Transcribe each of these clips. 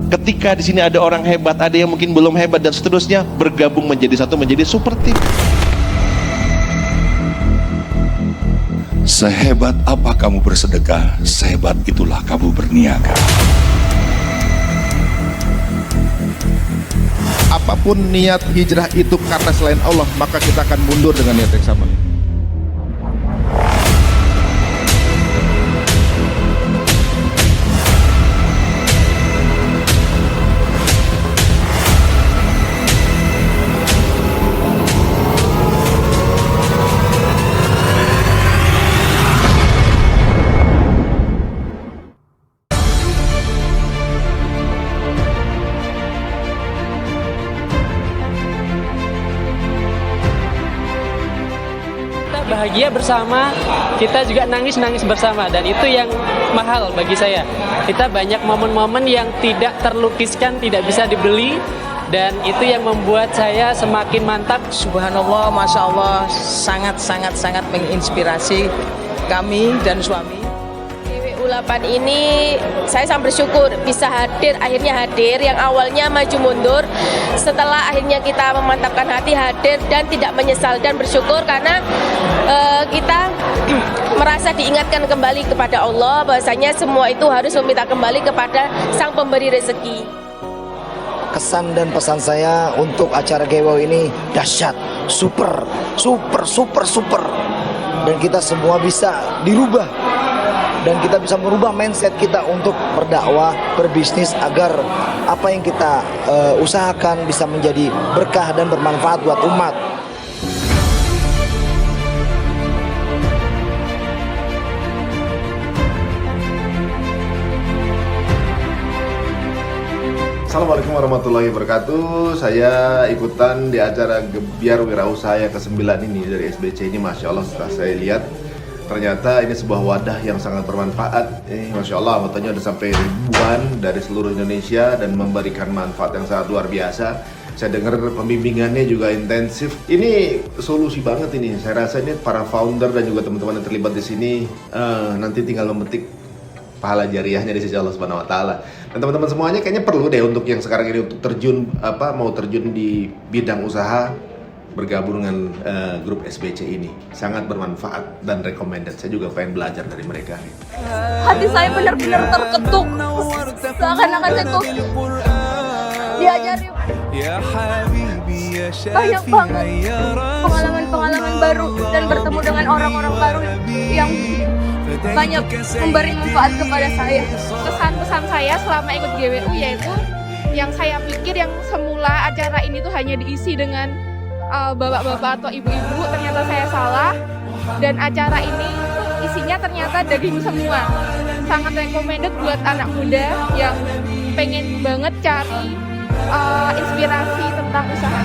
Ketika di sini ada orang hebat, ada yang mungkin belum hebat dan seterusnya, bergabung menjadi satu, menjadi super team. Sehebat apa kamu bersedekah, sehebat itulah kamu berniaga. Apapun niat hijrah itu karena selain Allah, maka kita akan mundur dengan niat yang sama. Bahagia bersama, kita juga nangis-nangis bersama, dan itu yang mahal bagi saya. Kita banyak momen-momen yang tidak terlukiskan, tidak bisa dibeli, dan itu yang membuat saya semakin mantap. Subhanallah, Masya Allah, sangat menginspirasi kami dan suami. GWU8 ini saya sangat bersyukur bisa akhirnya hadir, yang awalnya maju mundur, setelah akhirnya kita memantapkan hati hadir dan tidak menyesal, dan bersyukur karena kita merasa diingatkan kembali kepada Allah bahwasanya semua itu harus meminta kembali kepada Sang Pemberi rezeki. Kesan dan pesan saya untuk acara GWU ini dahsyat, super. Dan kita semua bisa dirubah. Dan kita bisa merubah mindset kita untuk berdakwah, berbisnis, agar apa yang kita usahakan bisa menjadi berkah dan bermanfaat buat umat. Assalamualaikum warahmatullahi wabarakatuh. Saya ikutan di acara Gebiar Wirausaha yang ke-9 ini dari SBC ini. Masya Allah, setelah saya lihat ternyata ini sebuah wadah yang sangat bermanfaat. Masya Allah, anggotanya ada sampai ribuan dari seluruh Indonesia dan memberikan manfaat yang sangat luar biasa. Saya dengar pembimbingannya juga intensif. Ini solusi banget ini. Saya rasa ini para founder dan juga teman-teman yang terlibat di sini nanti tinggal memetik pahala jariahnya di sisi Allah Subhanahu wa taala. Dan teman-teman semuanya kayaknya perlu deh untuk yang sekarang ini untuk mau terjun di bidang usaha, bergabung dengan grup SBC ini. Sangat bermanfaat dan recommended. Saya juga pengen belajar dari mereka. Hati saya benar-benar terketuk. Seakan-akan saya tuh diajari banyak banget pengalaman-pengalaman baru dan bertemu dengan orang-orang baru yang banyak memberi manfaat kepada saya. Pesan-pesan saya selama ikut GWU yaitu yang saya pikir yang semula acara ini tuh hanya diisi dengan bapak-bapak atau ibu-ibu, ternyata saya salah, dan acara ini isinya ternyata daging semua. Sangat recommended buat anak muda yang pengen banget cari inspirasi tentang usaha.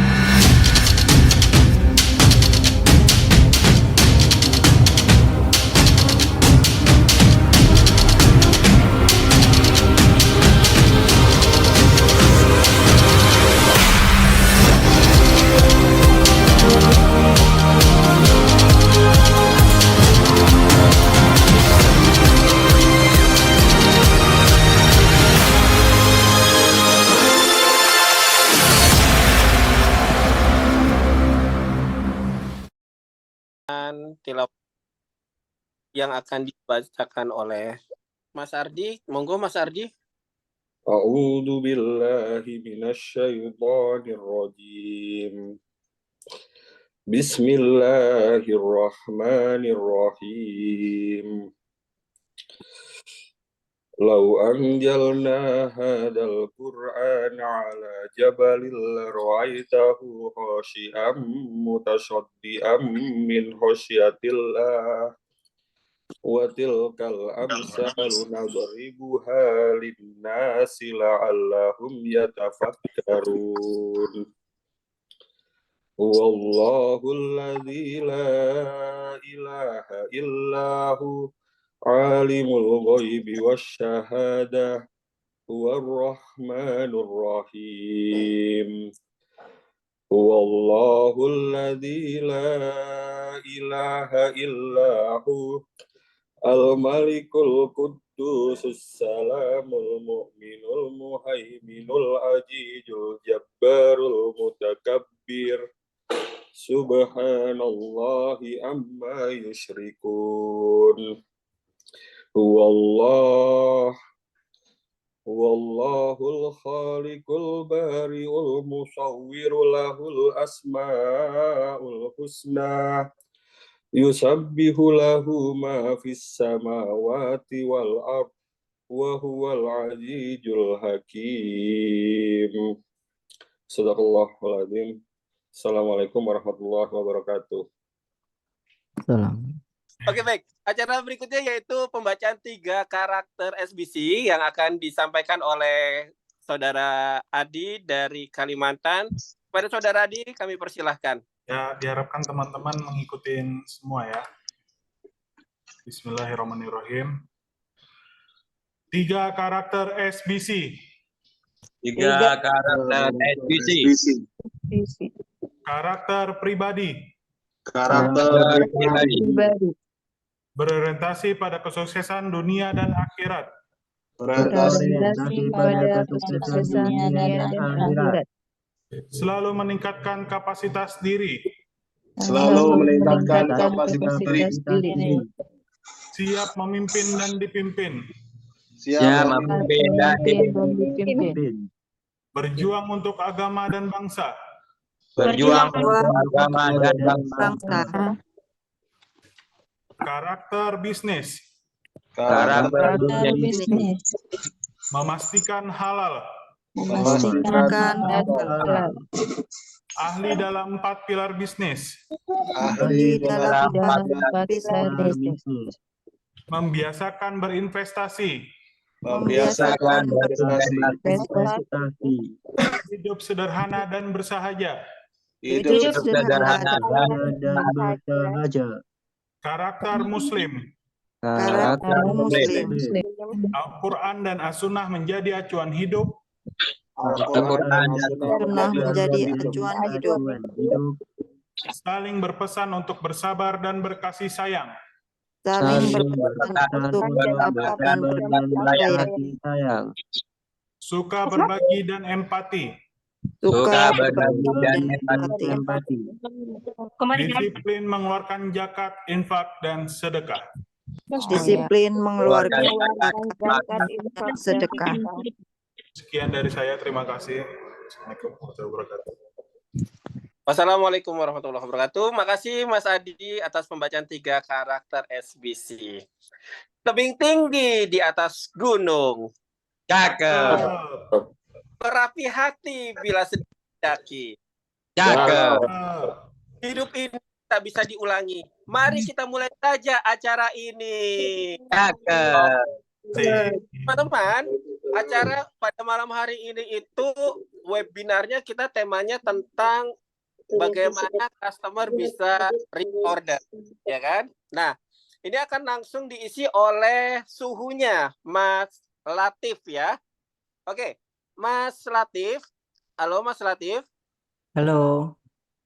Tilawah yang akan dibacakan oleh Mas Ardi. Monggo Mas Ardi. A'udzu billahi minasyaitonir rajim. Bismillahirrahmanirrahim. Lau anjalna hadal Qur'an ala jabalil ra'aitahu khashi'an mutasaddian min khasyatillah wa tilkal amsalu nadribuha linnasi la'allahum yatafakkarun. Wallahu alladzi la ilaha illahu alimul ghaibi wasyahadah huwar rahmanur rahim. Wallahu alladzi la ilaha illahu al-malikul quddus Quddusus Salamul Mu'minul Muhaiminul Azizul Jabbarul Mutakabbir. Subhanallahi amma yusyrikun. Wallahul khaliqul bari'ul musawwiru lahul asma'ul husna. Yusabbihu lahu ma fis samawati wal ard wa huwal azizul hakim. Sadaqallahul azim. Assalamualaikum warahmatullahi wabarakatuh. Salam. Oke, baik. Acara berikutnya yaitu pembacaan 3 karakter SBC yang akan disampaikan oleh Saudara Adi dari Kalimantan. Kepada Saudara Adi, kami persilahkan. Ya, diharapkan teman-teman mengikuti semua ya. Bismillahirrahmanirrahim. 3 karakter SBC. 3 karakter SBC. Karakter pribadi. Karakter pribadi. Berorientasi pada kesuksesan dunia dan akhirat. Berorientasi pada kesuksesan dunia dan akhirat. Selalu meningkatkan kapasitas diri. Selalu meningkatkan kapasitas diri. Siap memimpin dan dipimpin. Siap memimpin dan dipimpin. Berjuang untuk agama dan bangsa. Berjuang untuk agama dan bangsa. Karakter bisnis. Karakter bisnis. Memastikan halal. Memastikan halal. Ahli dalam 4 pilar bisnis. Ahli dalam 4 pilar bisnis. Membiasakan berinvestasi. Membiasakan berinvestasi. Hidup sederhana dan bersahaja. Hidup sederhana dan bersahaja. Karakter muslim. Karakter muslim. Al-Quran dan As-Sunnah menjadi acuan hidup. Al-Quran dan As-Sunnah menjadi acuan hidup. Saling berpesan untuk bersabar dan berkasih sayang. Saling berpesan untuk bersabar dan berkasih sayang. Suka berbagi dan empati. Suka berbagi dan empati. Disiplin mengeluarkan zakat, infak, dan sedekah. Disiplin mengeluarkan zakat, infak, sedekah. Sekian dari saya, terima kasih. Assalamualaikum warahmatullahi wabarakatuh. Wassalamualaikum warahmatullahi wabarakatuh. Makasih Mas Adi atas pembacaan 3 karakter SBC. Tebing tinggi di atas gunung. Cakep. Berapi hati bila sedih daki. Cakep. Hidup ini tak bisa diulangi. Mari kita mulai saja acara ini. Cakep. Teman-teman, acara pada malam hari ini itu webinarnya kita temanya tentang bagaimana customer bisa reorder, ya kan? Nah, ini akan langsung diisi oleh suhunya, Mas Latif ya. Oke, Mas Latif. Halo Mas Latif. Halo.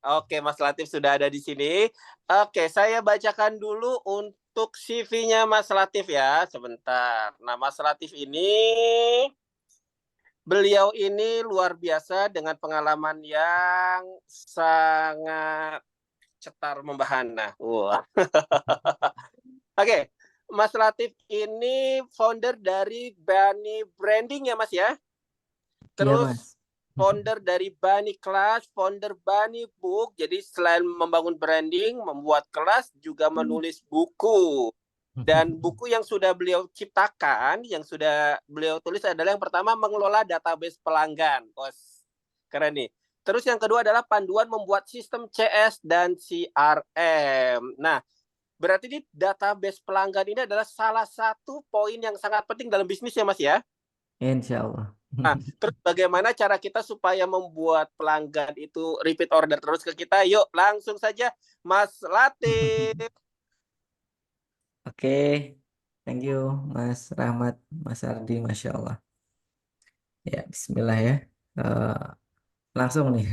Oke, Mas Latif sudah ada di sini. Oke, saya bacakan dulu untuk CV-nya Mas Latif ya, sebentar. Nah, Mas Latif ini, beliau ini luar biasa dengan pengalaman yang sangat cetar membahana. Wah. Oke, Mas Latif ini founder dari Bani Branding ya Mas ya? Terus Mas. Founder dari Bani Class, founder Bani Book. Jadi selain membangun branding, membuat kelas, juga menulis buku. Dan buku yang sudah beliau ciptakan, yang sudah beliau tulis adalah yang pertama mengelola database pelanggan. Keren nih. Terus yang kedua adalah panduan membuat sistem CS dan CRM. Nah, berarti di database pelanggan ini adalah salah satu poin yang sangat penting dalam bisnis ya Mas ya? Insya Allah. Nah, terus bagaimana cara kita supaya membuat pelanggan itu repeat order terus ke kita? Yuk, langsung saja Mas Latif. Oke, thank you Mas Rahmat, Mas Ardi, Masya Allah. Ya, Bismillah ya. Langsung nih.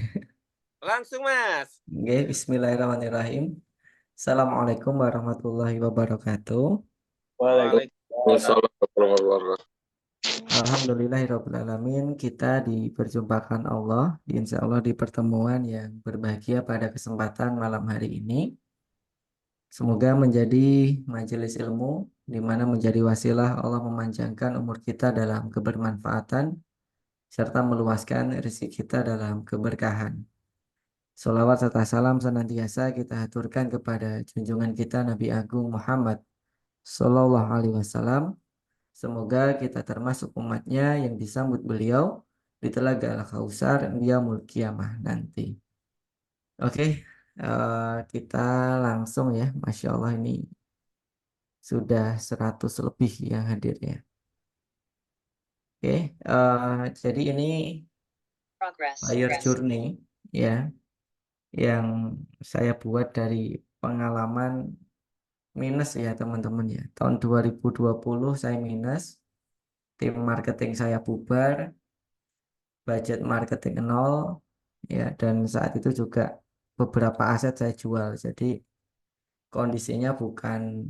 Langsung Mas. Oke, Bismillahirrahmanirrahim. Assalamualaikum warahmatullahi wabarakatuh. Waalaikumsalam. warahmatullahi wabarakatuh. Alhamdulillahirrabbilalamin, kita diperjumpakan Allah, insya Allah di pertemuan yang berbahagia pada kesempatan malam hari ini. Semoga menjadi majelis ilmu, di mana menjadi wasilah Allah memanjangkan umur kita dalam kebermanfaatan, serta meluaskan rezeki kita dalam keberkahan. Salawat serta salam senantiasa kita haturkan kepada junjungan kita Nabi Agung Muhammad Sallallahu Alaihi Wasallam. Semoga kita termasuk umatnya yang disambut beliau di Telaga Al-Kautsar yaumul qiyamah nanti. Oke, kita langsung ya. Masya Allah ini sudah 100 lebih yang hadir ya. Oke, jadi ini buyer journey ya, yang saya buat dari pengalaman minus ya teman-teman ya. Tahun 2020 saya minus, tim marketing saya bubar, budget marketing nol ya, dan saat itu juga beberapa aset saya jual. Jadi kondisinya bukan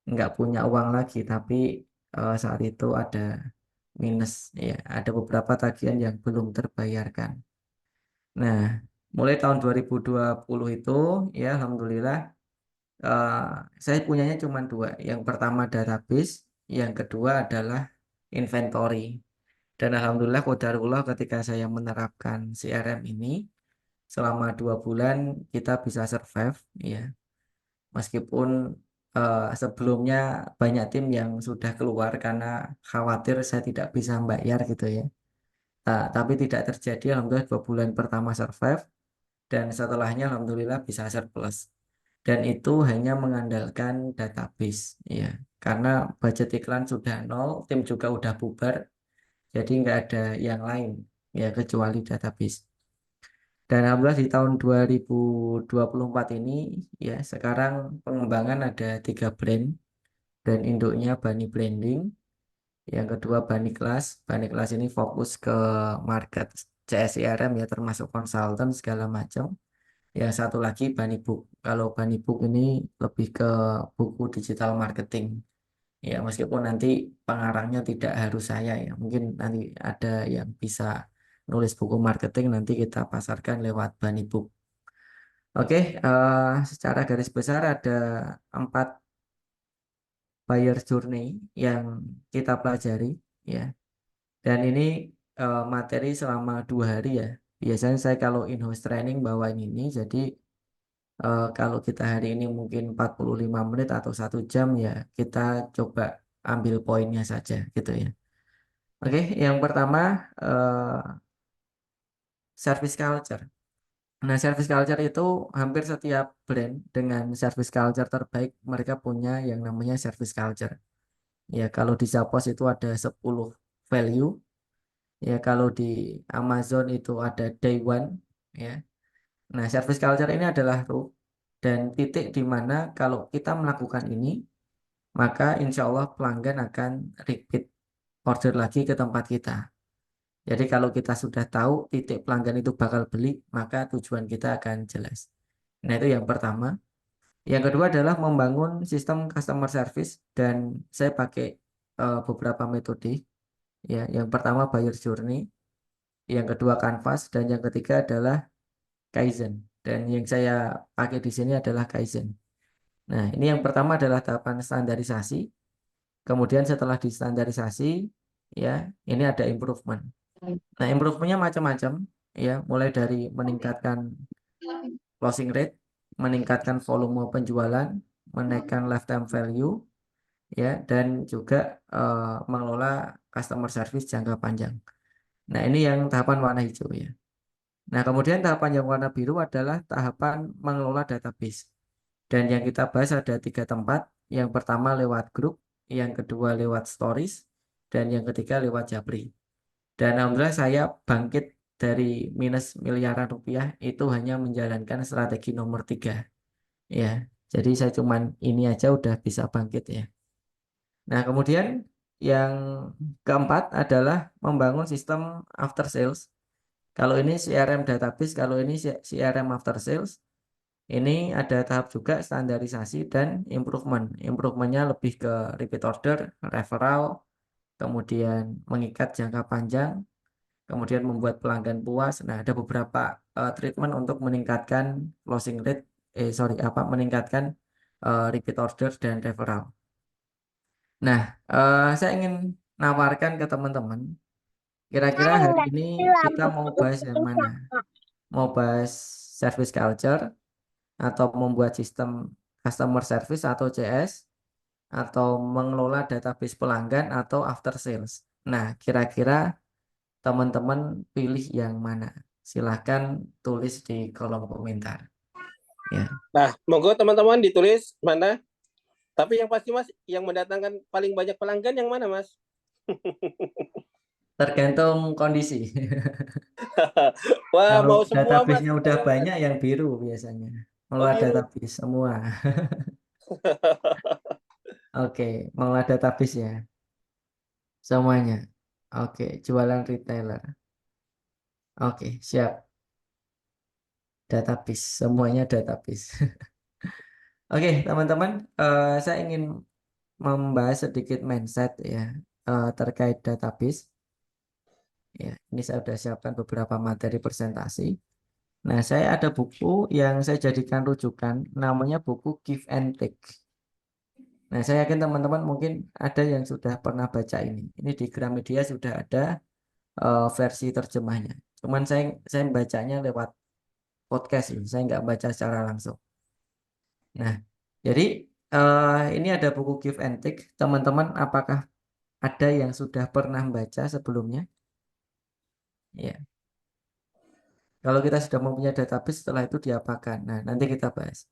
nggak punya uang lagi, tapi saat itu ada minus ya, ada beberapa tagihan yang belum terbayarkan. Nah, mulai tahun 2020 itu ya alhamdulillah saya punyanya cuma dua. Yang pertama database, yang kedua adalah inventory. Dan alhamdulillah qadarullah ketika saya menerapkan CRM ini selama 2 bulan kita bisa survive ya. Meskipun sebelumnya banyak tim yang sudah keluar karena khawatir saya tidak bisa bayar gitu ya. Tapi tidak terjadi, alhamdulillah 2 bulan pertama survive dan setelahnya alhamdulillah bisa surplus. Dan itu hanya mengandalkan database ya. Karena budget iklan sudah nol, tim juga udah bubar. Jadi nggak ada yang lain ya kecuali database. Dan alhamdulillah di tahun 2024 ini ya sekarang pengembangan ada 3 brand. Brand induknya Bani Branding. Yang kedua Bani Class. Bani Class ini fokus ke market CSRM ya, termasuk konsultan segala macam. Yang satu lagi Bani Book. Kalau Bani Book ini lebih ke buku digital marketing. Ya, meskipun nanti pengarangnya tidak harus saya ya. Mungkin nanti ada yang bisa nulis buku marketing, nanti kita pasarkan lewat Bani Book. Oke, secara garis besar ada 4 buyer journey yang kita pelajari ya. Dan ini materi selama 2 hari ya. Biasanya saya kalau in-house training bawain ini, jadi kalau kita hari ini mungkin 45 menit atau 1 jam ya, kita coba ambil poinnya saja gitu ya. Oke, yang pertama service culture. Nah, service culture itu hampir setiap brand dengan service culture terbaik mereka punya yang namanya service culture. Ya, kalau di Zappos itu ada 10 value. Ya, kalau di Amazon itu ada day one ya. Nah, service culture ini adalah root dan titik di mana kalau kita melakukan ini, maka insya Allah pelanggan akan repeat order lagi ke tempat kita. Jadi kalau kita sudah tahu titik pelanggan itu bakal beli, maka tujuan kita akan jelas. Nah, itu yang pertama. Yang kedua adalah membangun sistem customer service dan saya pakai beberapa metode. Ya, yang pertama buyer journey, yang kedua canvas, dan yang ketiga adalah Kaizen. Dan yang saya pakai di sini adalah Kaizen. Nah, ini yang pertama adalah tahapan standarisasi. Kemudian setelah distandarisasi, ya, ini ada improvement. Nah, improvementnya macam-macam, ya, mulai dari meningkatkan closing rate, meningkatkan volume penjualan, menaikkan lifetime value, ya, dan juga mengelola customer service jangka panjang. Nah, ini yang tahapan warna hijau ya. Nah, kemudian tahapan yang warna biru adalah tahapan mengelola database. Dan yang kita bahas ada 3 tempat. Yang pertama lewat grup, yang kedua lewat stories, dan yang ketiga lewat Japri. Dan alhamdulillah saya bangkit dari minus miliaran rupiah itu hanya menjalankan strategi nomor 3. Ya, jadi saya cuman ini aja udah bisa bangkit ya. Nah, kemudian yang keempat adalah membangun sistem after sales. Kalau ini CRM database, kalau ini CRM after sales. Ini ada tahap juga standarisasi dan improvement. Improvementnya lebih ke repeat order, referral, kemudian mengikat jangka panjang, kemudian membuat pelanggan puas. Nah, ada beberapa treatment untuk meningkatkan closing rate, meningkatkan repeat order dan referral. Nah, saya ingin nawarkan ke teman-teman, kira-kira hari ini kita mau bahas yang mana? Mau bahas service culture, atau membuat sistem customer service atau CS, atau mengelola database pelanggan atau after sales. Nah, kira-kira teman-teman pilih yang mana? Silahkan tulis di kolom komentar. Ya. Nah, monggo teman-teman ditulis mana. Tapi yang pasti Mas, yang mendatangkan paling banyak pelanggan yang mana Mas? Tergantung kondisi. Wah, Kalau mau semua Mas. database-nya udah banyak, yang biru biasanya. Mengelola database semua. Oke, mengelola database ya. Semuanya. Oke, jualan retailer. Oke, siap. Database, semuanya database. Oke, teman-teman, saya ingin membahas sedikit mindset ya terkait database. Ya, ini saya sudah siapkan beberapa materi presentasi. Nah, saya ada buku yang saya jadikan rujukan, namanya buku Give and Take. Nah, saya yakin teman-teman mungkin ada yang sudah pernah baca ini. Ini di Gramedia sudah ada versi terjemahnya. Cuman saya bacanya lewat podcast ini, saya nggak baca secara langsung. Nah, jadi ini ada buku Give and Take. Teman-teman, apakah ada yang sudah pernah baca sebelumnya? Ya. Kalau kita sudah mempunyai database, setelah itu diapakan? Nah, nanti kita bahas.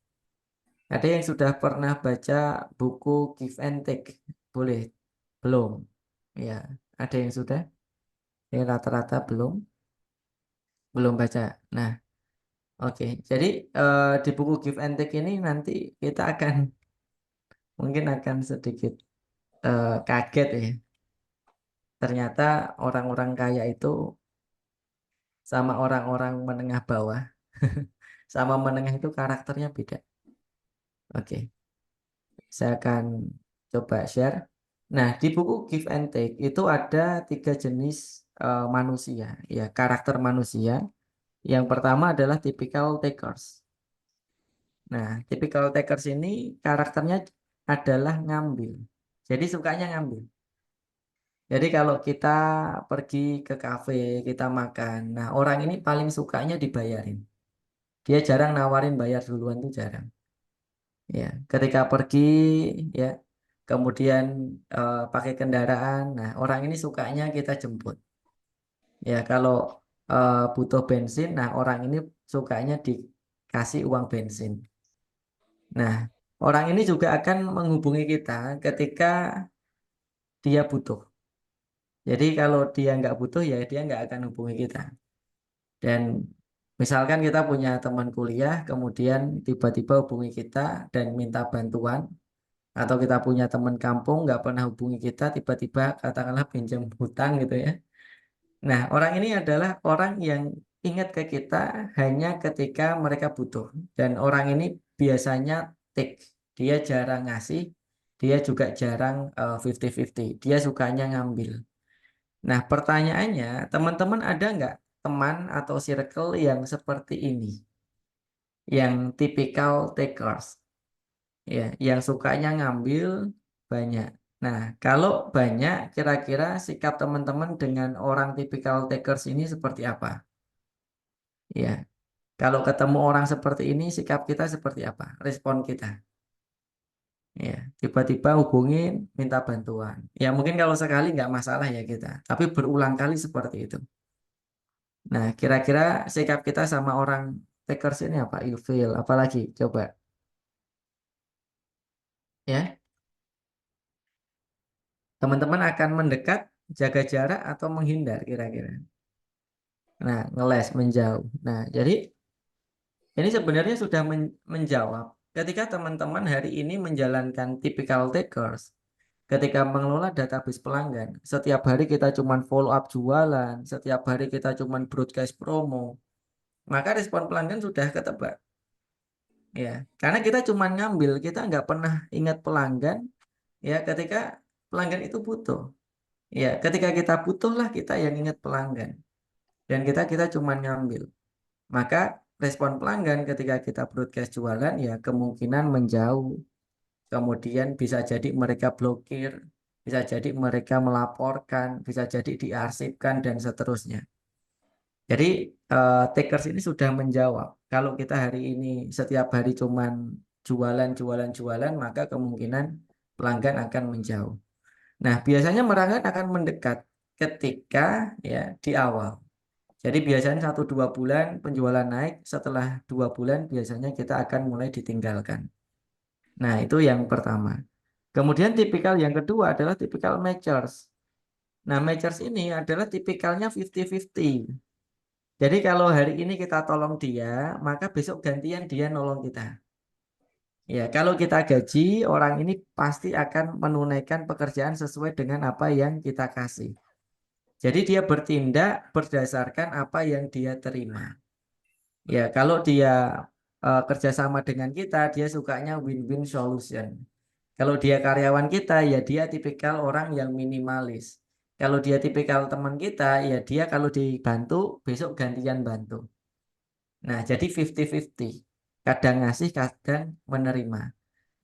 Ada yang sudah pernah baca buku Give and Take? Boleh? Belum? Ya. Ada yang sudah? Ini rata-rata belum? Belum baca. Nah, oke. Jadi di buku Give and Take ini nanti kita mungkin akan sedikit kaget ya. Ternyata orang-orang kaya itu sama orang-orang menengah bawah sama menengah itu karakternya beda. Oke, saya akan coba share. Nah, di buku Give and Take itu ada 3 jenis manusia, ya, karakter manusia. Yang pertama adalah typical takers. Nah, typical takers ini karakternya adalah ngambil. Jadi sukanya ngambil. Jadi kalau kita pergi ke kafe, kita makan. Nah, orang ini paling sukanya dibayarin. Dia jarang nawarin bayar duluan, tuh jarang. Ya, ketika pergi ya, kemudian pakai kendaraan. Nah, orang ini sukanya kita jemput. Ya, kalau butuh bensin, nah orang ini sukanya dikasih uang bensin. Nah, orang ini juga akan menghubungi kita ketika dia butuh. Jadi kalau dia nggak butuh, ya dia nggak akan hubungi kita. Dan misalkan kita punya teman kuliah, kemudian tiba-tiba hubungi kita dan minta bantuan, atau kita punya teman kampung nggak pernah hubungi kita, tiba-tiba katakanlah pinjam hutang gitu ya. Nah, orang ini adalah orang yang ingat ke kita hanya ketika mereka butuh. Dan orang ini biasanya take, dia jarang ngasih, dia juga jarang 50-50, dia sukanya ngambil. Nah, pertanyaannya, teman-teman ada nggak teman atau circle yang seperti ini? Yang typical takers. Ya, yang sukanya ngambil banyak. Nah, kalau banyak, kira-kira sikap teman-teman dengan orang typical takers ini seperti apa? Ya, kalau ketemu orang seperti ini, sikap kita seperti apa? Respon kita. Ya, tiba-tiba hubungin, minta bantuan. Ya, mungkin kalau sekali nggak masalah ya kita. Tapi berulang kali seperti itu. Nah, kira-kira sikap kita sama orang takers ini apa? Ilfil, apalagi? Coba. Ya, teman-teman akan mendekat, jaga jarak, atau menghindar kira-kira. Nah, ngeles, menjauh. Nah, jadi ini sebenarnya sudah menjawab. Ketika teman-teman hari ini menjalankan typical takers, ketika mengelola database pelanggan, setiap hari kita cuma follow up jualan, setiap hari kita cuma broadcast promo, maka respon pelanggan sudah ketebak. Ya, karena kita cuma ngambil, kita nggak pernah ingat pelanggan ya ketika pelanggan itu butuh. Ya, ketika kita butuh lah kita yang ingat pelanggan dan kita cuma ngambil. Maka respon pelanggan ketika kita broadcast jualan ya kemungkinan menjauh. Kemudian bisa jadi mereka blokir, bisa jadi mereka melaporkan, bisa jadi diarsipkan dan seterusnya. Jadi takers ini sudah menjawab. Kalau kita hari ini setiap hari cuman jualan, maka kemungkinan pelanggan akan menjauh. Nah, biasanya pelanggan akan mendekat ketika ya di awal. Jadi biasanya 1-2 bulan penjualan naik, setelah 2 bulan biasanya kita akan mulai ditinggalkan. Nah, itu yang pertama. Kemudian tipikal yang kedua adalah tipikal matchers. Nah, matchers ini adalah tipikalnya 50-50. Jadi kalau hari ini kita tolong dia, maka besok gantian dia nolong kita. Ya, kalau kita gaji, orang ini pasti akan menunaikan pekerjaan sesuai dengan apa yang kita kasih. Jadi dia bertindak berdasarkan apa yang dia terima. Ya, kalau dia kerjasama dengan kita, dia sukanya win-win solution. Kalau dia karyawan kita, ya dia tipikal orang yang minimalis. Kalau dia tipikal teman kita, ya dia kalau dibantu, besok gantian bantu. Nah, jadi 50-50. Kadang ngasih, kadang menerima.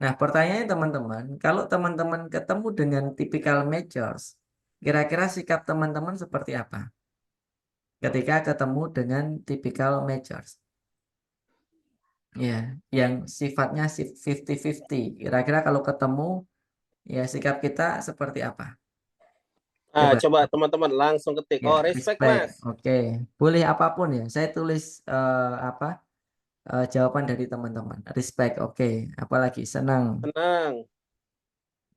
Nah, pertanyaannya teman-teman, kalau teman-teman ketemu dengan tipikal matchers, kira-kira sikap teman-teman seperti apa ketika ketemu dengan tipikal matchers? Ya, yang sifatnya 50-50. Kira-kira kalau ketemu, ya sikap kita seperti apa? Coba teman-teman langsung ketik. Ya, Oh, respect respect. Mas. Oke, boleh apapun ya. Saya tulis jawaban dari teman-teman. Respect. Oke, apalagi senang. Senang.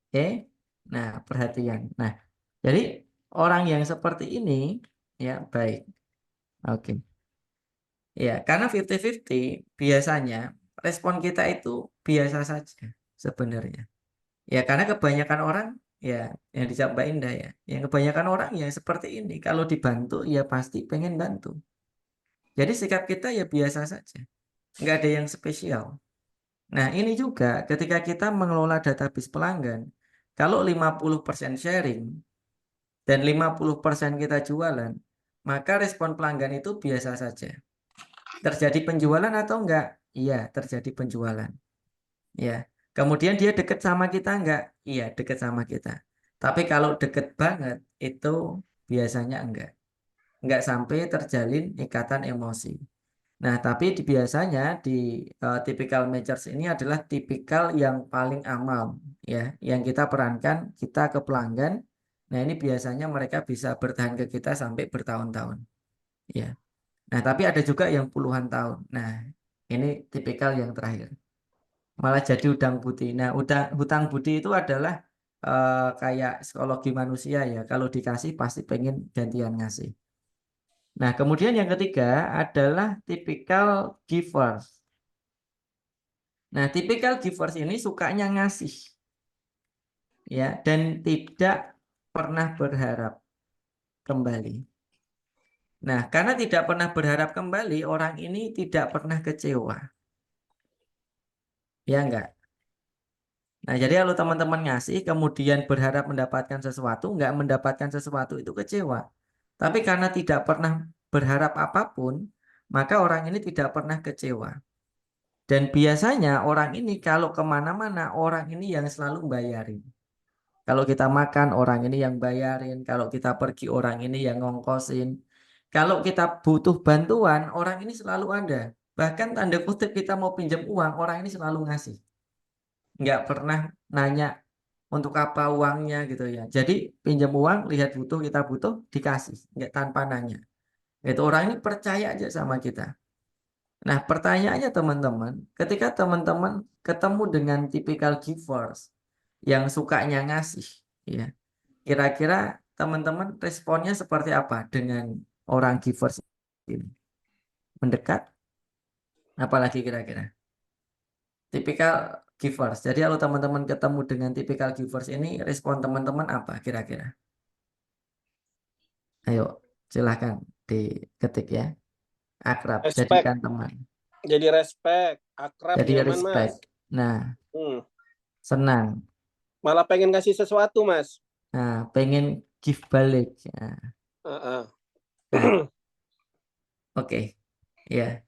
Oke. Nah, perhatian. Nah, jadi orang yang seperti ini ya baik. Oke. Ya, karena 50-50 biasanya respon kita itu biasa saja sebenarnya. Ya, karena kebanyakan orang ya yang dijawab Mbak Indah ya, yang kebanyakan orang ya seperti ini. Kalau dibantu ya pasti pengen bantu. Jadi sikap kita ya biasa saja. Nggak ada yang spesial. Nah, ini juga ketika kita mengelola database pelanggan, kalau 50% sharing dan 50% kita jualan, maka respon pelanggan itu biasa saja. Terjadi penjualan atau enggak? Iya, terjadi penjualan. Ya. Kemudian dia deket sama kita enggak? Iya, deket sama kita. Tapi kalau deket banget itu biasanya enggak. Enggak sampai terjalin ikatan emosi. Nah, tapi biasanya di tipikal matchers ini adalah tipikal yang paling amal ya, yang kita perankan kita ke pelanggan. Nah, ini biasanya mereka bisa bertahan ke kita sampai bertahun-tahun. Ya. Nah, tapi ada juga yang puluhan tahun. Nah, ini tipikal yang terakhir. Malah jadi hutang budi. Nah, hutang budi itu adalah kayak psikologi manusia ya. Kalau dikasih pasti pengen gantian ngasih. Nah, kemudian yang ketiga adalah tipikal givers. Nah, tipikal givers ini sukanya ngasih. Ya, dan tidak pernah berharap kembali. Nah, karena tidak pernah berharap kembali, orang ini tidak pernah kecewa. Ya enggak? Nah, jadi kalau teman-teman ngasih, kemudian berharap mendapatkan sesuatu, enggak mendapatkan sesuatu, itu kecewa. Tapi karena tidak pernah berharap apapun, maka orang ini tidak pernah kecewa. Dan biasanya orang ini kalau kemana-mana, orang ini yang selalu bayarin. Kalau kita makan, orang ini yang bayarin. Kalau kita pergi, orang ini yang ngongkosin. Kalau kita butuh bantuan, orang ini selalu ada. Bahkan tanda kutip kita mau pinjam uang, orang ini selalu ngasih. Nggak pernah nanya untuk apa uangnya gitu ya. Jadi pinjam uang, lihat butuh, kita butuh, dikasih. Nggak tanpa nanya. Itu orang ini percaya aja sama kita. Nah, pertanyaannya teman-teman, ketika teman-teman ketemu dengan tipikal givers yang sukanya ngasih, ya, kira-kira teman-teman responnya seperti apa dengan orang givers ini? Mendekat? Apalagi kira-kira? Tipikal givers. Jadi kalau teman-teman ketemu dengan tipikal givers ini, respon teman-teman apa kira-kira? Ayo, silahkan diketik ya. Akrab, Respect. jadikan teman. Jadi respect, akrab, jadi nyaman, Mas. respect. Nah, senang. Malah pengen ngasih sesuatu, Mas. Nah, pengen give balik. Nah, nah, oke. Ya.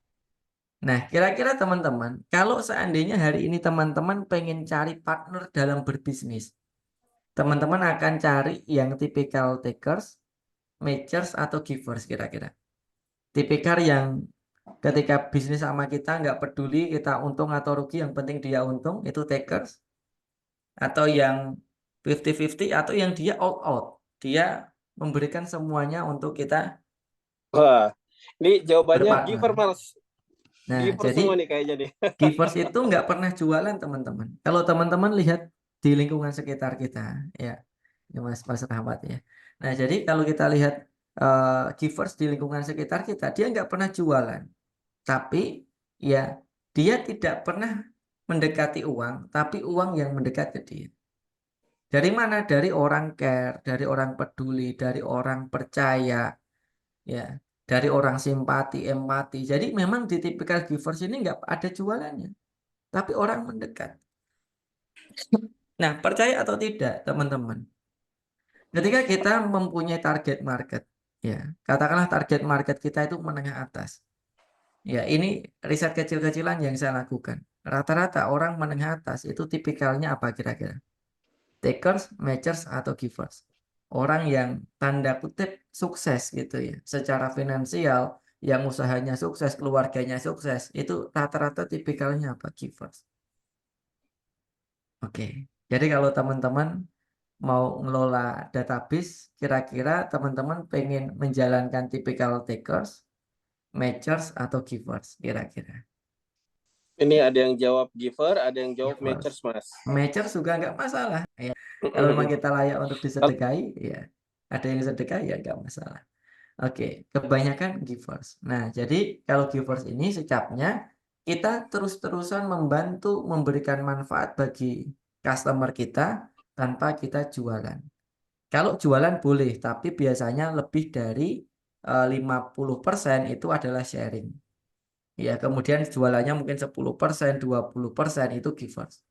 Nah, kira-kira teman-teman, kalau seandainya hari ini teman-teman pengen cari partner dalam berbisnis, teman-teman akan cari yang tipikal takers, matchers, atau givers kira-kira. Tipikal yang ketika bisnis sama kita nggak peduli kita untung atau rugi, yang penting dia untung, itu takers. Atau yang 50-50, atau yang dia all out. Dia memberikan semuanya untuk kita Wah, ini jawabannya giver, berpartner. Mas. Nah, Giver jadi semua nih kayaknya nih. givers itu nggak pernah jualan, teman-teman. Kalau teman-teman lihat di lingkungan sekitar kita, ya, Mas Rahmat ya. Nah, jadi kalau kita lihat givers di lingkungan sekitar kita, dia nggak pernah jualan. Tapi ya, dia tidak pernah mendekati uang, tapi uang yang mendekat ke dia. Dari mana? Dari orang care, dari orang peduli, dari orang percaya, ya, dari orang simpati, empati. Jadi memang di tipikal givers ini nggak ada jualannya, tapi orang mendekat. Nah, percaya atau tidak, teman-teman? Ketika kita mempunyai target market, ya, katakanlah target market kita itu menengah atas. Ya, ini riset kecil-kecilan yang saya lakukan. Rata-rata orang menengah atas itu tipikalnya apa kira-kira? Takers, matchers, atau givers. Orang yang tanda kutip sukses gitu ya. Secara finansial, yang usahanya sukses, keluarganya sukses, itu rata-rata tipikalnya apa? Givers. Oke. Jadi kalau teman-teman mau ngelola database, kira-kira teman-teman pengen menjalankan tipikal takers, matchers, atau givers kira-kira. Ini ada yang jawab giver, ada yang jawab matchers, Mas. Matchers juga nggak masalah. Ya. Kalau memang kita layak untuk disedekahi, ya ada yang sedekah ya nggak masalah. Oke, kebanyakan givers. Nah, jadi kalau givers ini sikapnya kita terus-terusan membantu memberikan manfaat bagi customer kita tanpa kita jualan. Kalau jualan boleh, tapi biasanya lebih dari 50% itu adalah sharing. Ya, kemudian jualannya mungkin 10%, 20% itu givers.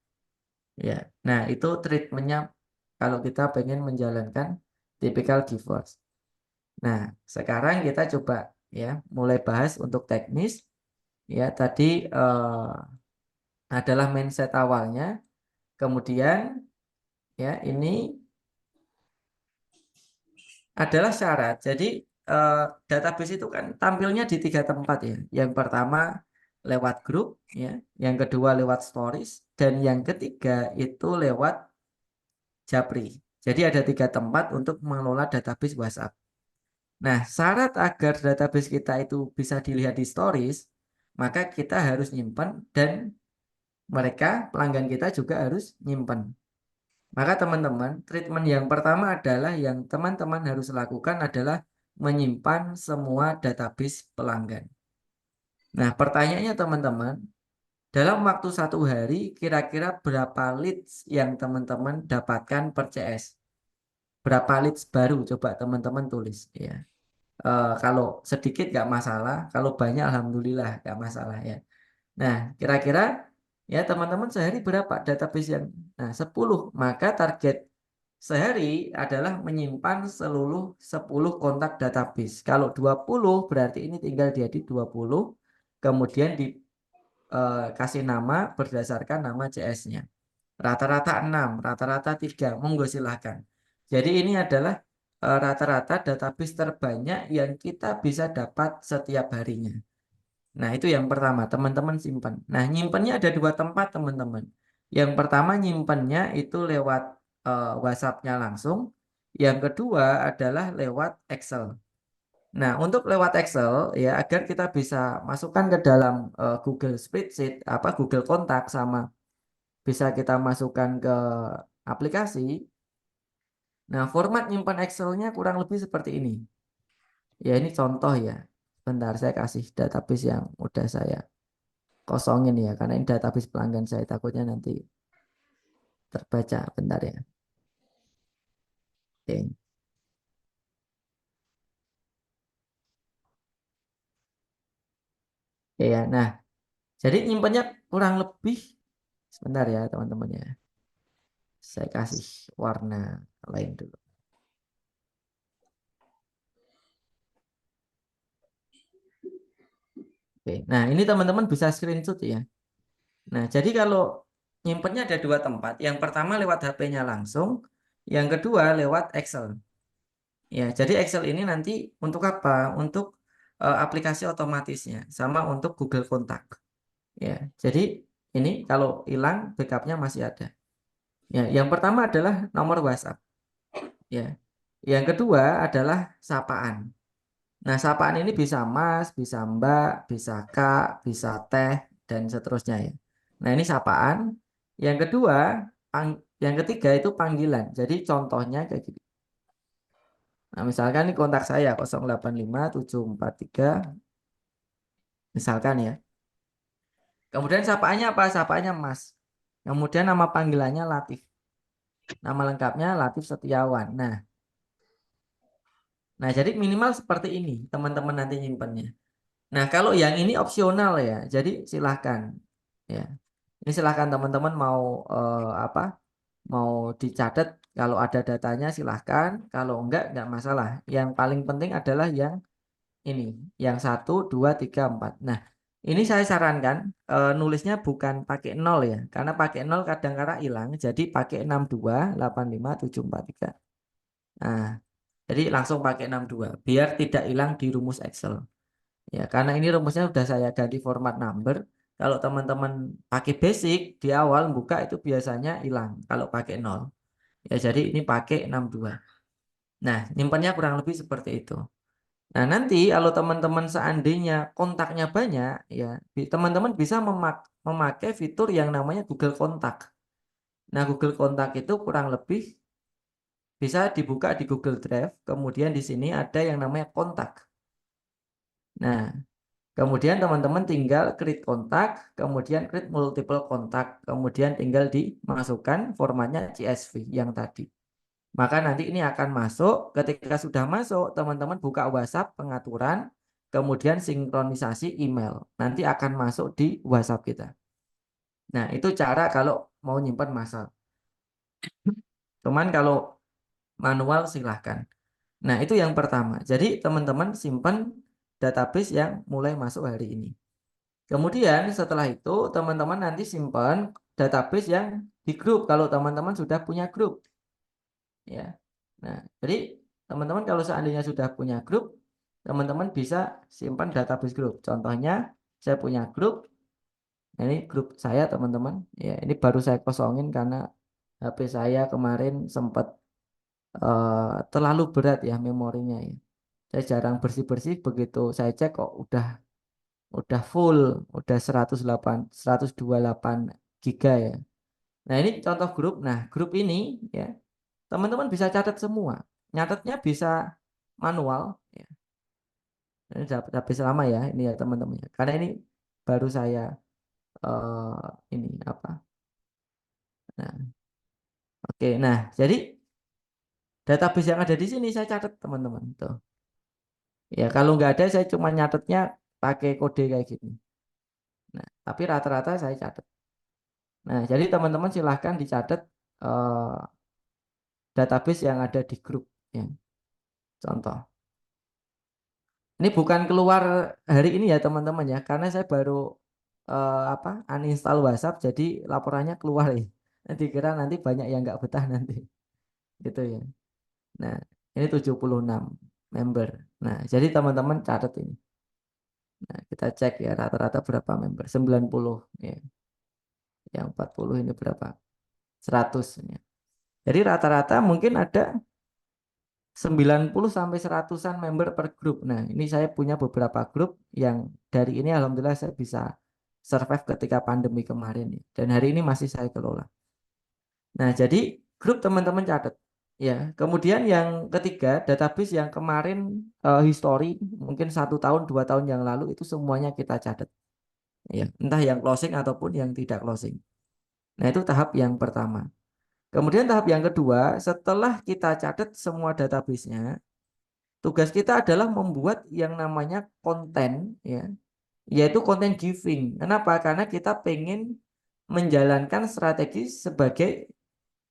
Ya. Nah, itu treatmentnya kalau kita pengen menjalankan tipikal givers. Nah, sekarang kita coba ya mulai bahas untuk teknis. Ya, tadi adalah mindset awalnya. Kemudian ya ini adalah syarat. Jadi database itu kan tampilnya di 3 tempat ya. Yang pertama lewat grup, ya. Yang kedua lewat stories, dan yang ketiga itu lewat Japri. Jadi ada 3 tempat untuk mengelola database WhatsApp. Nah, syarat agar database kita itu bisa dilihat di stories, maka kita harus nyimpan dan mereka, pelanggan kita juga harus nyimpan. Maka teman-teman, treatment yang pertama adalah yang teman-teman harus lakukan adalah menyimpan semua database pelanggan. Nah, pertanyaannya teman-teman, dalam waktu 1 hari kira-kira berapa leads yang teman-teman dapatkan per CS? Berapa leads baru? Coba teman-teman tulis ya. Kalau sedikit nggak masalah, kalau banyak alhamdulillah nggak masalah ya. Nah, kira-kira ya teman-teman sehari berapa database yang 10, maka target sehari adalah menyimpan seluruh 10 kontak database. Kalau 20 berarti ini tinggal diedit 20, kemudian dikasih nama berdasarkan nama CS-nya. Rata-rata 6, rata-rata 3, monggo silahkan. Jadi ini adalah rata-rata database terbanyak yang kita bisa dapat setiap harinya. Nah, itu yang pertama, teman-teman simpan. Nah, nyimpannya ada 2 tempat, teman-teman. Yang pertama nyimpannya itu lewat WhatsApp-nya langsung. Yang kedua adalah lewat Excel. Nah, untuk lewat Excel ya agar kita bisa masukkan ke dalam Google Spreadsheet, Google Kontak, sama bisa kita masukkan ke aplikasi. Nah, format nyimpan Excel-nya kurang lebih seperti ini. Ya, ini contoh ya. Bentar, saya kasih database yang udah saya kosongin ya, karena ini database pelanggan saya, takutnya nanti terbaca. Bentar ya. Oke. Oke ya, nah Jadi nyimpennya kurang lebih, sebentar ya teman-teman ya. Saya kasih warna lain dulu. Oke, nah ini teman-teman bisa screenshot ya. Nah, jadi kalau nyimpennya ada dua tempat. Yang pertama lewat HP-nya langsung, yang kedua lewat Excel. Ya, jadi Excel ini nanti untuk apa? Untuk aplikasi otomatisnya, sama untuk Google Kontak. Ya, jadi ini kalau hilang backupnya masih ada. Ya, yang pertama adalah nomor WhatsApp. Ya, yang kedua adalah sapaan. Nah, sapaan ini bisa Mas, bisa Mbak, bisa Kak, bisa Teh, dan seterusnya ya. Nah, ini sapaan. Yang kedua, yang ketiga itu panggilan. Jadi contohnya kayak gini. Nah, misalkan ini kontak saya 085743, misalkan ya. Kemudian sapaannya apa? Sapaannya Mas. Kemudian nama panggilannya Latif. Nama lengkapnya Latif Setiawan. Nah, jadi minimal seperti ini teman-teman nanti nyimpennya. Nah, kalau yang ini opsional ya, jadi silahkan ya. Ini silahkan teman-teman mau apa? Mau dicatat kalau ada datanya silahkan, kalau enggak masalah. Yang paling penting adalah yang ini, yang 1, 2, 3, 4. Nah, ini saya sarankan nulisnya bukan pakai 0 ya, karena pakai 0 kadang-kadang hilang, jadi pakai 62857743. Nah, jadi langsung pakai 62 biar tidak hilang di rumus Excel. Ya, karena ini rumusnya sudah saya ganti format number. Kalau teman-teman pakai basic di awal buka itu biasanya hilang kalau pakai 0. Ya, jadi ini pakai 62. Nah, nyimpannya kurang lebih seperti itu. Nah, nanti kalau teman-teman seandainya kontaknya banyak, ya teman-teman bisa memakai fitur yang namanya Google Kontak. Nah, Google Kontak itu kurang lebih bisa dibuka di Google Drive. Kemudian di sini ada yang namanya kontak. Nah, kemudian teman-teman tinggal create kontak, kemudian create multiple kontak, kemudian tinggal dimasukkan formatnya CSV yang tadi. Maka nanti ini akan masuk, ketika sudah masuk, teman-teman buka WhatsApp pengaturan, kemudian sinkronisasi email. Nanti akan masuk di WhatsApp kita. Nah, itu cara kalau mau nyimpan massal. Cuman kalau manual silahkan. Nah, itu yang pertama. Jadi teman-teman simpan database yang mulai masuk hari ini. Kemudian setelah itu teman-teman nanti simpan database yang di grup kalau teman-teman sudah punya grup. Ya. Nah, jadi teman-teman kalau seandainya sudah punya grup, teman-teman bisa simpan database grup. Contohnya saya punya grup. Ini grup saya teman-teman. Ya, ini baru saya kosongin karena HP saya kemarin sempat terlalu berat ya memorinya ya. Saya jarang bersih-bersih, begitu saya cek kok udah full, udah 128 giga ya. Nah, ini contoh grup. Nah, grup ini ya teman-teman bisa catat semua. Nyatetnya bisa manual ya. Ini habis lama ya ini ya teman-teman ya. Karena ini baru saya ini apa? Nah, oke. Nah, jadi database yang ada di sini saya catat teman-teman tuh. Ya, kalau nggak ada saya cuma nyatetnya pakai kode kayak gini. Nah, tapi rata-rata saya catat. Nah, jadi teman-teman silahkan dicatat database yang ada di grup ya. Contoh. Ini bukan keluar hari ini ya teman-teman ya, karena saya baru uninstall WhatsApp, jadi laporannya keluar ya. Nanti kira nanti banyak yang nggak betah nanti, gitu ya. Nah, ini 76 member. Nah, jadi teman-teman catat ini. Nah, kita cek ya rata-rata berapa member. 90 ya. Yang 40 ini berapa? 100 ya. Jadi rata-rata mungkin ada 90 sampai 100-an member per grup. Nah, ini saya punya beberapa grup yang dari ini alhamdulillah saya bisa survive ketika pandemi kemarin ya. Dan hari ini masih saya kelola. Nah, jadi grup teman-teman catat ya. Kemudian yang ketiga, database yang kemarin history mungkin 1 tahun 2 tahun yang lalu itu semuanya kita catat. Ya, entah yang closing ataupun yang tidak closing. Nah, itu tahap yang pertama. Kemudian tahap yang kedua, setelah kita catat semua database-nya, tugas kita adalah membuat yang namanya konten ya. yaitu content giving. Kenapa? Karena kita pengen menjalankan strategi sebagai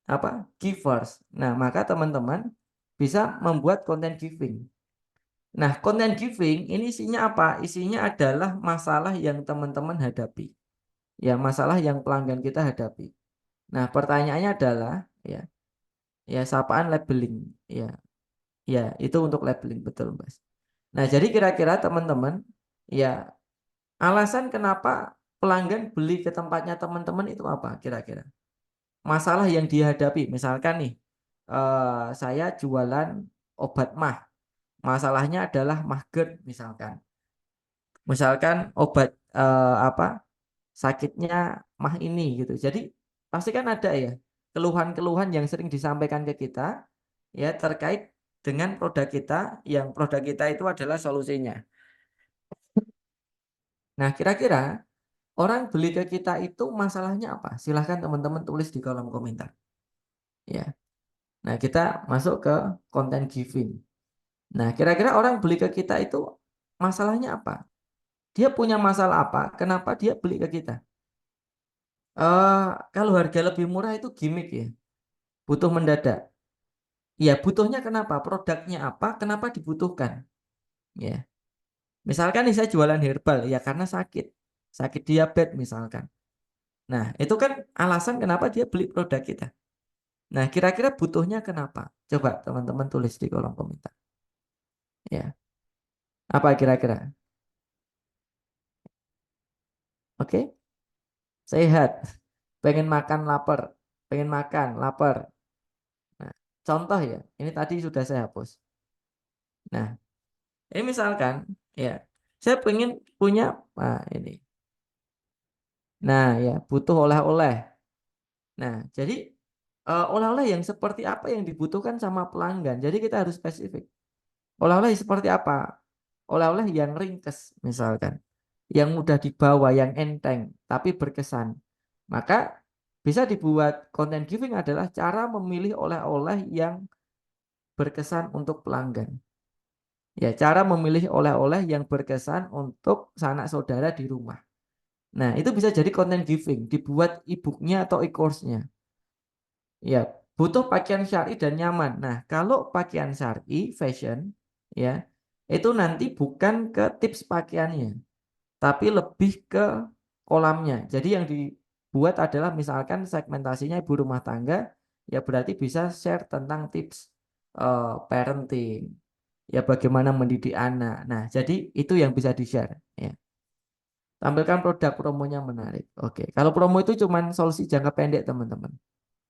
apa? Givers. Nah, maka teman-teman bisa membuat content giving. Nah, content giving ini isinya apa? Isinya adalah masalah yang teman-teman hadapi. Ya, masalah yang pelanggan kita hadapi. Nah, pertanyaannya adalah ya sapaan labeling. Ya, itu untuk labeling, betul, Mas. Nah, jadi kira-kira teman-teman, ya alasan kenapa pelanggan beli ke tempatnya teman-teman itu apa kira-kira? Masalah yang dihadapi, misalkan nih, saya jualan obat mah. Masalahnya adalah mah GERD misalkan. Misalkan obat sakitnya mah ini gitu. Jadi pasti kan ada ya keluhan-keluhan yang sering disampaikan ke kita ya terkait dengan produk kita, yang produk kita itu adalah solusinya. Nah, kira-kira orang beli ke kita itu masalahnya apa? Silahkan teman-teman tulis di kolom komentar. Ya. Nah, kita masuk ke content giving. Nah, kira-kira orang beli ke kita itu masalahnya apa? Dia punya masalah apa? Kenapa dia beli ke kita? Kalau harga lebih murah itu gimmick ya. Butuh mendadak. Ya, butuhnya kenapa? Produknya apa? Kenapa dibutuhkan? Ya. Misalkan nih saya jualan herbal ya karena sakit diabetes misalkan. Nah, itu kan alasan kenapa dia beli produk kita. Nah, kira-kira butuhnya kenapa? Coba teman-teman tulis di kolom komentar. Ya. Apa kira-kira? Oke? Sehat. Pengen makan lapar. Pengen makan lapar. Nah, contoh ya. Ini tadi sudah saya hapus. Nah, ini misalkan ya, saya pengen punya ini. Nah, ya, butuh oleh-oleh. Nah, jadi oleh-oleh yang seperti apa yang dibutuhkan sama pelanggan. Jadi kita harus spesifik. Oleh-oleh seperti apa? Oleh-oleh yang ringkes misalkan. Yang mudah dibawa, yang enteng, tapi berkesan. Maka bisa dibuat content giving adalah cara memilih oleh-oleh yang berkesan untuk pelanggan. Ya, cara memilih oleh-oleh yang berkesan untuk sanak saudara di rumah. Nah, itu bisa jadi content giving, dibuat e-booknya atau e-course-nya. Ya, butuh pakaian syar'i dan nyaman. Nah, kalau pakaian syar'i, fashion, ya, itu nanti bukan ke tips pakaiannya, tapi lebih ke kolamnya. Jadi yang dibuat adalah misalkan segmentasinya ibu rumah tangga, ya berarti bisa share tentang tips parenting, ya bagaimana mendidik anak. Nah, jadi itu yang bisa di-share. Ya. Tampilkan produk promonya menarik. Oke, kalau promo itu cuma solusi jangka pendek teman-teman.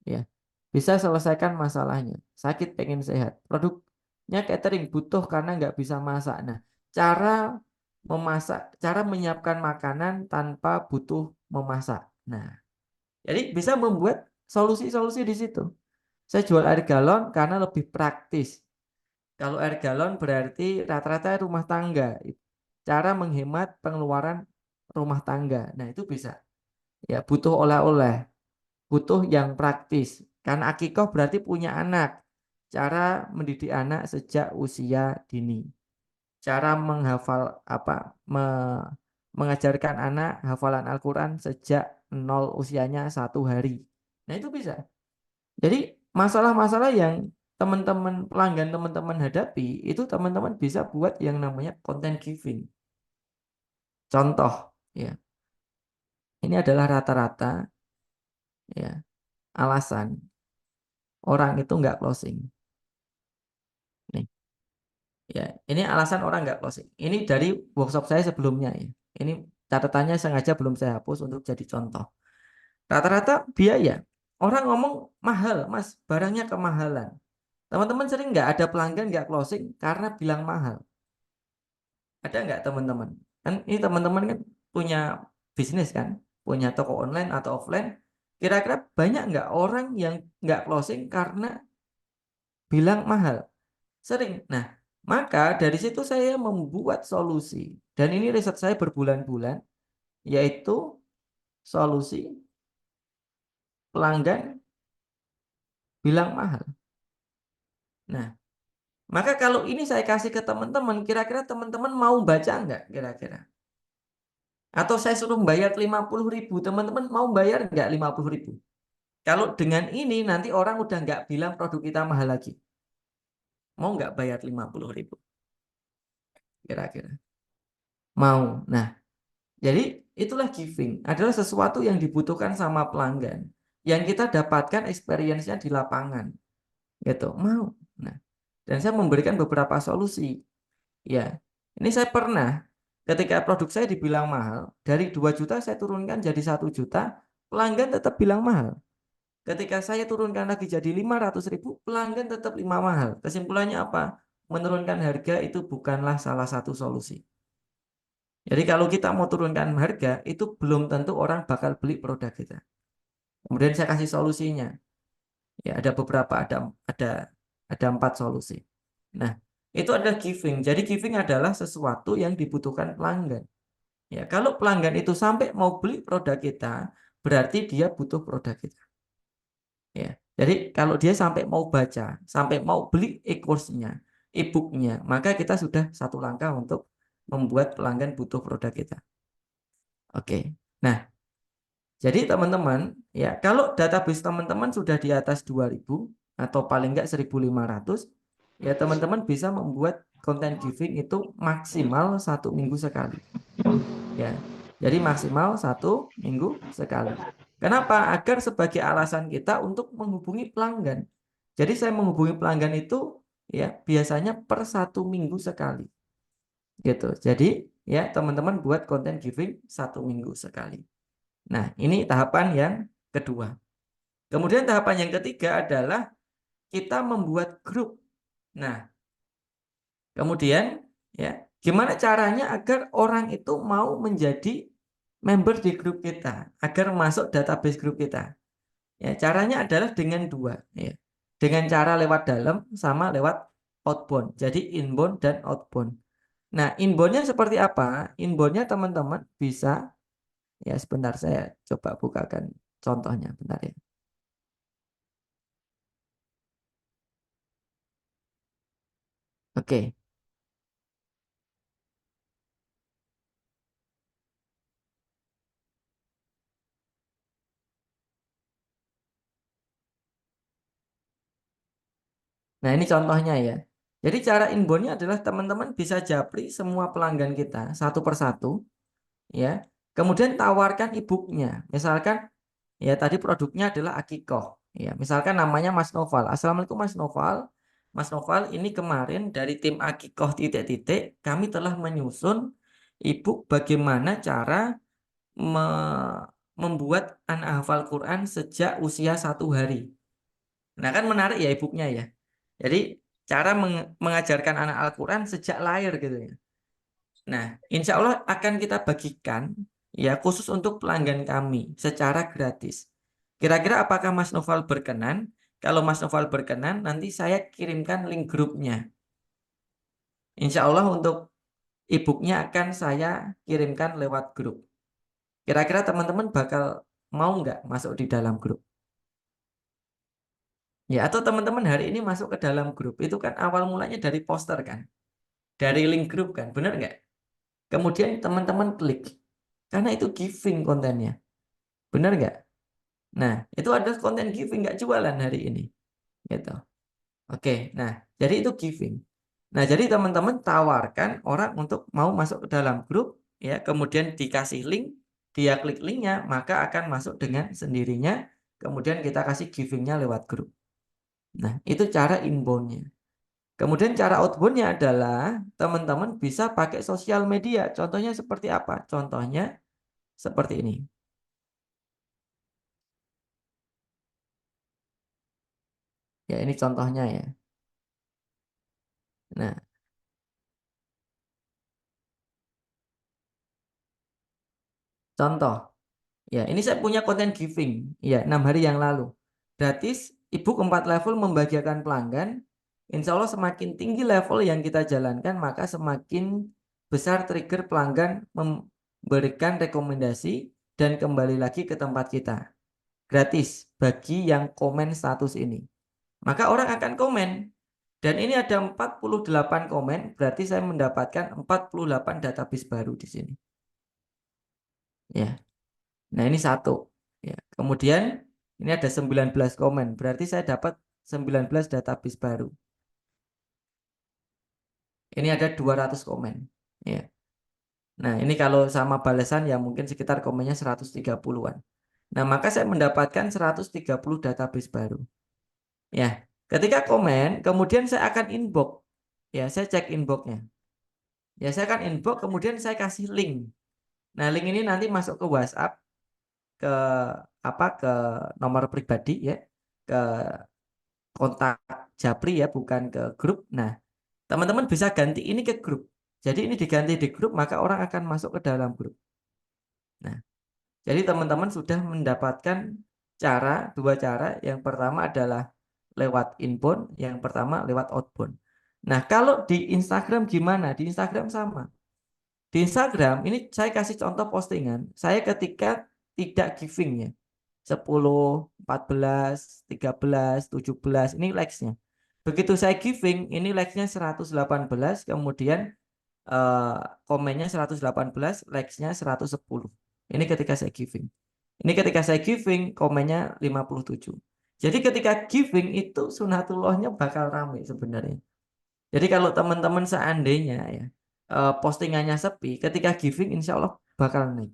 Ya, bisa selesaikan masalahnya. Sakit pengen sehat. Produknya catering butuh karena nggak bisa masak. Nah, cara memasak, cara menyiapkan makanan tanpa butuh memasak. Nah, jadi bisa membuat solusi-solusi di situ. Saya jual air galon karena lebih praktis. Kalau air galon berarti rata-rata rumah tangga. Cara menghemat pengeluaran rumah tangga. Nah, itu bisa. Ya, butuh oleh-oleh. Butuh yang praktis. Karena akikoh berarti punya anak. Cara mendidik anak sejak usia dini. Cara menghafal mengajarkan anak hafalan Al-Quran sejak 0 usianya 1 hari. Nah, itu bisa. Jadi masalah-masalah yang teman-teman pelanggan teman-teman hadapi itu teman-teman bisa buat yang namanya content giving. Contoh ya. Ini adalah rata-rata ya alasan orang itu nggak closing. Nih. Ya, ini alasan orang nggak closing. Ini dari workshop saya sebelumnya ya. Ini catatannya sengaja belum saya hapus untuk jadi contoh. Rata-rata biaya. Orang ngomong mahal, Mas, barangnya kemahalan. Teman-teman sering nggak ada pelanggan nggak closing karena bilang mahal? Ada nggak teman-teman? Kan ini teman-teman kan punya bisnis kan, punya toko online atau offline. Kira-kira banyak nggak orang yang nggak closing karena bilang mahal? Sering. Nah, maka dari situ saya membuat solusi. Dan ini riset saya berbulan-bulan, yaitu solusi pelanggan bilang mahal. Nah, maka kalau ini saya kasih ke teman-teman, kira-kira teman-teman mau baca nggak kira-kira? Atau saya suruh bayar 50.000, teman-teman mau bayar nggak 50.000? Kalau dengan ini nanti orang udah nggak bilang produk kita mahal lagi. Mau nggak bayar 50.000? Kira-kira. Mau. Nah, jadi itulah giving. Adalah sesuatu yang dibutuhkan sama pelanggan. Yang kita dapatkan experience-nya di lapangan. Gitu. Mau. Nah, dan saya memberikan beberapa solusi. Ya, ini saya pernah ketika produk saya dibilang mahal, dari 2 juta saya turunkan jadi 1 juta, pelanggan tetap bilang mahal. Ketika saya turunkan lagi jadi 500.000, pelanggan tetap mahal. Kesimpulannya apa? Menurunkan harga itu bukanlah salah satu solusi. Jadi kalau kita mau turunkan harga, itu belum tentu orang bakal beli produk kita. Kemudian saya kasih solusinya. Ya, ada beberapa, ada 4 solusi. Nah, itu adalah giving. Jadi giving adalah sesuatu yang dibutuhkan pelanggan. Ya, kalau pelanggan itu sampai mau beli produk kita, berarti dia butuh produk kita. Ya, jadi kalau dia sampai mau baca, sampai mau beli e-course-nya, e-book-nya, maka kita sudah satu langkah untuk membuat pelanggan butuh produk kita. Oke. Nah, jadi teman-teman, ya kalau database teman-teman sudah di atas 2.000 atau paling enggak 1.500, ya teman-teman bisa membuat konten giving itu maksimal 1 minggu sekali. Ya, jadi maksimal 1 minggu sekali. Kenapa? Agar sebagai alasan kita untuk menghubungi pelanggan. Jadi saya menghubungi pelanggan itu ya biasanya per 1 minggu sekali. Gitu. Jadi ya teman-teman buat konten giving 1 minggu sekali. Nah, ini tahapan yang kedua. Kemudian tahapan yang ketiga adalah kita membuat grup. Nah, kemudian ya gimana caranya agar orang itu mau menjadi member di grup kita, agar masuk database grup kita. Ya, caranya adalah dengan 2 ya. Dengan cara lewat dalam sama lewat outbound. Jadi inbound dan outbound. Nah, inboundnya seperti apa? Inboundnya teman-teman bisa, ya sebentar saya coba bukakan contohnya, bentar ya. Oke. Nah, ini contohnya ya. Jadi cara inboundnya adalah teman-teman bisa japri semua pelanggan kita satu persatu, ya. Kemudian tawarkan e-booknya. Misalkan ya tadi produknya adalah Akikoh. Ya, misalkan namanya Mas Noval. Assalamualaikum Mas Noval. Mas Noval, ini kemarin dari tim Akikoh titik-titik kami telah menyusun e-book bagaimana cara membuat anak hafal Quran sejak usia 1 hari. Nah, kan menarik ya e-booknya ya. Jadi cara mengajarkan anak Al-Quran sejak lahir gitu ya. Nah, insya Allah akan kita bagikan ya khusus untuk pelanggan kami secara gratis. Kira-kira apakah Mas Noval berkenan? Kalau Mas Noval berkenan, nanti saya kirimkan link grupnya. Insya Allah untuk e-booknya akan saya kirimkan lewat grup. Kira-kira teman-teman bakal mau nggak masuk di dalam grup? Ya, atau teman-teman hari ini masuk ke dalam grup, itu kan awal mulanya dari poster kan? Dari link grup kan, benar nggak? Kemudian teman-teman klik, karena itu giving kontennya. Benar nggak? Nah, itu adalah konten giving, nggak jualan hari ini. Gitu. Oke, nah, jadi itu giving. Nah, jadi teman-teman tawarkan orang untuk mau masuk ke dalam grup, ya, kemudian dikasih link, dia klik linknya, maka akan masuk dengan sendirinya, kemudian kita kasih givingnya lewat grup. Nah, itu cara inbound-nya. Kemudian cara outbound-nya adalah teman-teman bisa pakai sosial media. Contohnya seperti apa? Contohnya seperti ini. Ya, ini contohnya ya. Nah, contoh. Ya, ini saya punya konten giving. Ya, 6 hari yang lalu. Gratis, ebook 4 level membahagiakan pelanggan. Insya Allah semakin tinggi level yang kita jalankan, maka semakin besar trigger pelanggan memberikan rekomendasi dan kembali lagi ke tempat kita. Gratis bagi yang komen status ini. Maka orang akan komen. Dan ini ada 48 komen, berarti saya mendapatkan 48 database baru di sini. Ya. Nah, ini satu. Ya. Kemudian ini ada 19 komen. Berarti saya dapat 19 database baru. Ini ada 200 komen. Ya. Nah, ini kalau sama balasan ya mungkin sekitar komennya 130-an. Nah, maka saya mendapatkan 130 database baru. Ya. Ketika komen, kemudian saya akan inbox. Ya, saya cek inboxnya. Ya, saya akan inbox, kemudian saya kasih link. Nah, link ini nanti masuk ke WhatsApp, ke ke nomor pribadi ya, ke kontak Japri ya, bukan ke grup. Nah, teman-teman bisa ganti ini ke grup. Jadi ini diganti di grup, maka orang akan masuk ke dalam grup. Nah, jadi teman-teman sudah mendapatkan dua cara. Yang pertama adalah lewat inbound, yang pertama lewat outbound. Nah, kalau di Instagram gimana? Di Instagram sama. Di Instagram ini saya kasih contoh postingan. Saya ketika tidak giving ya. 10, 14, 13, 17 ini likes-nya. Begitu saya giving, ini likes-nya 118, kemudian komennya 118, likes-nya 110. Ini ketika saya giving. Ini ketika saya giving, komennya 57. Jadi ketika giving itu sunatullahnya bakal rame sebenarnya. Jadi kalau teman-teman seandainya ya postingannya sepi, ketika giving insya Allah bakal naik.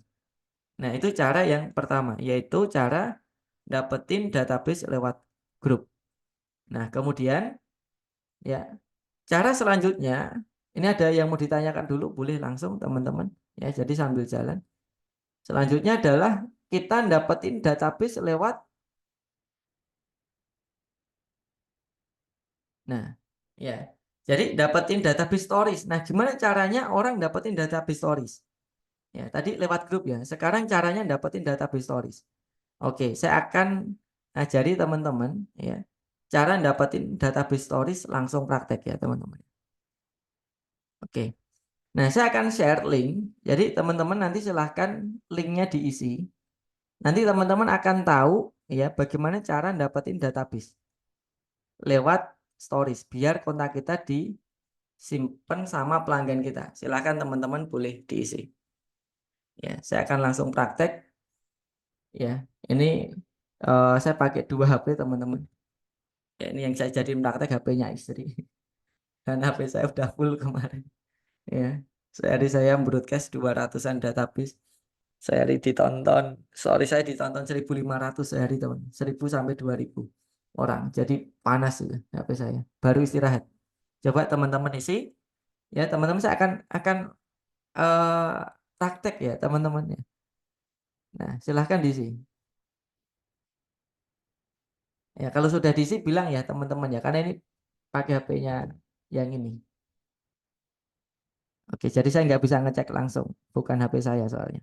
Nah, itu cara yang pertama, yaitu cara dapetin database lewat grup. Nah, kemudian ya cara selanjutnya, ini ada yang mau ditanyakan dulu, boleh langsung teman-teman. Ya, jadi sambil jalan. Selanjutnya adalah kita dapetin database lewat. Nah, ya. Jadi dapetin database stories. Nah, gimana caranya orang dapetin database stories? Ya, tadi lewat grup ya. Sekarang caranya dapetin database stories. Oke, saya akan ajari teman-teman ya cara dapetin database stories langsung praktek ya teman-teman. Oke. Nah, saya akan share link. Jadi teman-teman nanti silahkan linknya diisi. Nanti teman-teman akan tahu ya bagaimana cara dapetin database lewat stories biar kontak kita disimpan sama pelanggan kita. Silahkan teman-teman boleh diisi. Ya, saya akan langsung praktek. Ya, ini saya pakai 2 HP teman-teman. Ya, ini yang saya jadiin praktek HP-nya istri. Dan HP saya udah full kemarin. Ya, sehari saya broadcast 200-an database. Sehari ditonton, sorry saya ditonton 1.500 sehari teman. 1.000 sampai 2.000 orang. Jadi panas itu HP saya. Baru istirahat. Coba teman-teman isi. Ya, teman-teman saya akan praktek ya teman-temannya. Nah, silahkan diisi. Ya, kalau sudah diisi bilang ya teman-teman ya, karena ini pakai HP-nya yang ini. Oke, jadi saya nggak bisa ngecek langsung, bukan HP saya soalnya.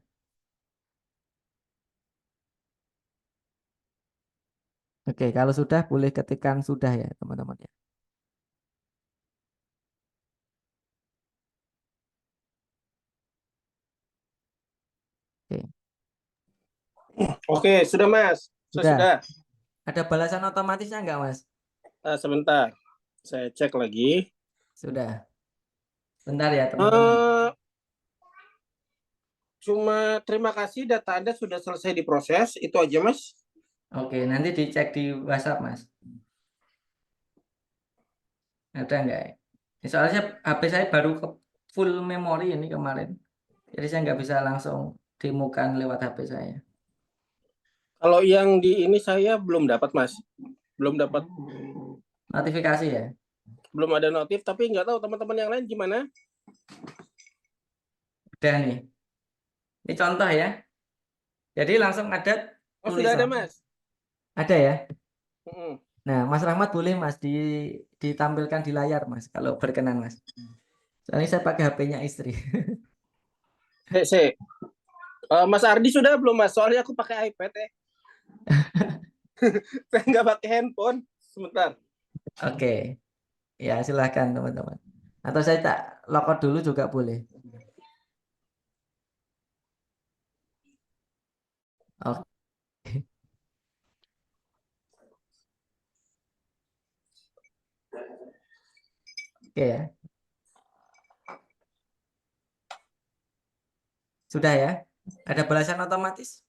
Oke, kalau sudah boleh ketikkan sudah ya teman-teman ya. Oke, Oke, sudah Mas. sudah. Sudah. Ada balasan otomatisnya nggak Mas? Sebentar, saya cek lagi. Sudah. Bentar ya teman-teman. Cuma terima kasih data Anda sudah selesai diproses. Itu aja Mas. Oke, nanti dicek di WhatsApp Mas. Ada nggak ya? Ini soalnya HP saya baru ke full memori ini kemarin. Jadi saya nggak bisa langsung demokan lewat HP saya. Kalau yang di ini saya belum dapat Mas. Belum dapat notifikasi ya? Belum ada notif, tapi nggak tahu teman-teman yang lain gimana. Udah nih. Ini contoh ya. Jadi langsung ada tulisan. Sudah ada Mas. Ada ya? Nah, Mas Rahmat boleh Mas ditampilkan di layar Mas, kalau berkenan Mas. Soalnya saya pakai HP-nya istri. Mas Ardi sudah belum Mas? Soalnya aku pakai iPad ya. Saya nggak pakai handphone. Sebentar. Oke. Ya, silahkan teman-teman. Atau saya tak logout dulu juga boleh. Oke. Oke ya. Sudah ya? Ada balasan otomatis?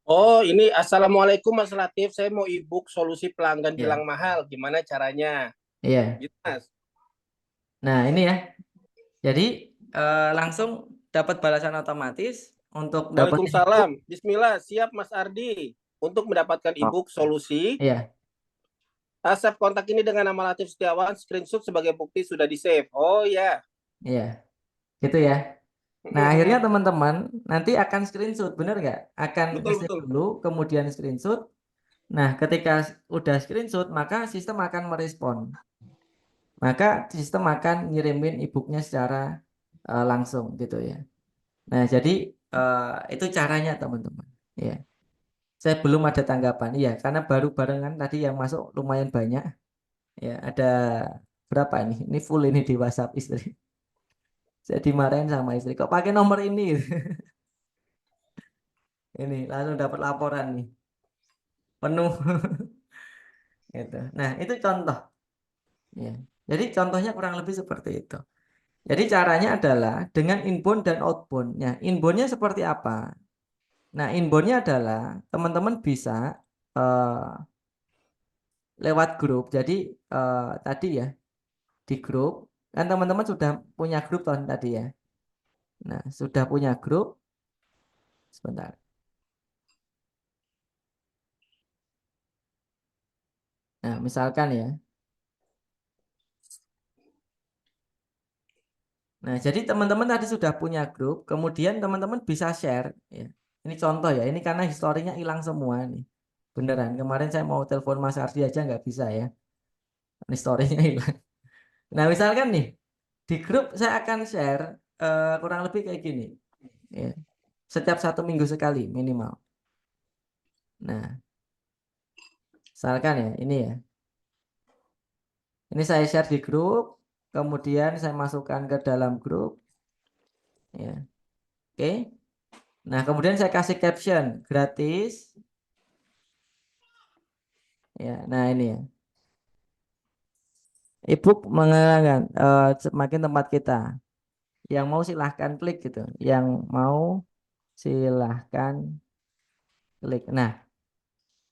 Oh, ini Assalamualaikum Mas Latif. Saya mau e-book solusi pelanggan Ya. bilang mahal. Gimana caranya? Iya. Gitu, Mas. Nah, ini ya. Jadi langsung dapat balasan otomatis untuk dapetin e-book. Waalaikumsalam. Bismillah. Siap Mas Ardi. Untuk mendapatkan e-book solusi, Iya. save kontak ini dengan nama Latif Setiawan. Screenshot sebagai bukti sudah di-save. Oh ya. Iya. Gitu ya. Nah, akhirnya teman-teman nanti akan screenshot, bener nggak? Akan Betul, nge-save betul. dulu, kemudian screenshot. Nah, ketika udah screenshot, maka sistem akan merespon. Maka sistem akan ngirimin e-booknya secara langsung gitu ya. Nah, jadi itu caranya teman-teman. Ya, saya belum ada tanggapan. Iya, karena baru barengan tadi yang masuk lumayan banyak. Ya, ada berapa ini? Ini full ini di WhatsApp istri. Saya dimarahin sama istri. Kok pakai nomor ini? Ini langsung dapat laporan nih. Penuh. Gitu. Nah, itu contoh. Ya. Jadi contohnya kurang lebih seperti itu. Jadi caranya adalah dengan inbound dan outbound. Nah, inboundnya seperti apa? Nah, inboundnya adalah teman-teman bisa lewat grup. Jadi tadi ya di grup kan teman-teman sudah punya grup tadi ya. Nah, sudah punya grup. Sebentar. Nah, misalkan ya. Nah, jadi teman-teman tadi sudah punya grup, kemudian teman-teman bisa share. Ya. Ini contoh ya, ini karena historinya hilang semua nih. Beneran, kemarin saya mau telepon Mas Ardi aja nggak bisa ya. Historinya hilang. Nah, misalkan nih, di grup saya akan share kurang lebih kayak gini. Ya. Setiap 1 minggu sekali minimal. Nah, misalkan ya, ini ya. Ini saya share di grup, kemudian saya masukkan ke dalam grup. Ya. Oke. Nah, kemudian saya kasih caption gratis. Ya, nah ini ya. E-book mengenalkan semakin tempat kita. Yang mau silahkan klik gitu. Yang mau silahkan klik. Nah,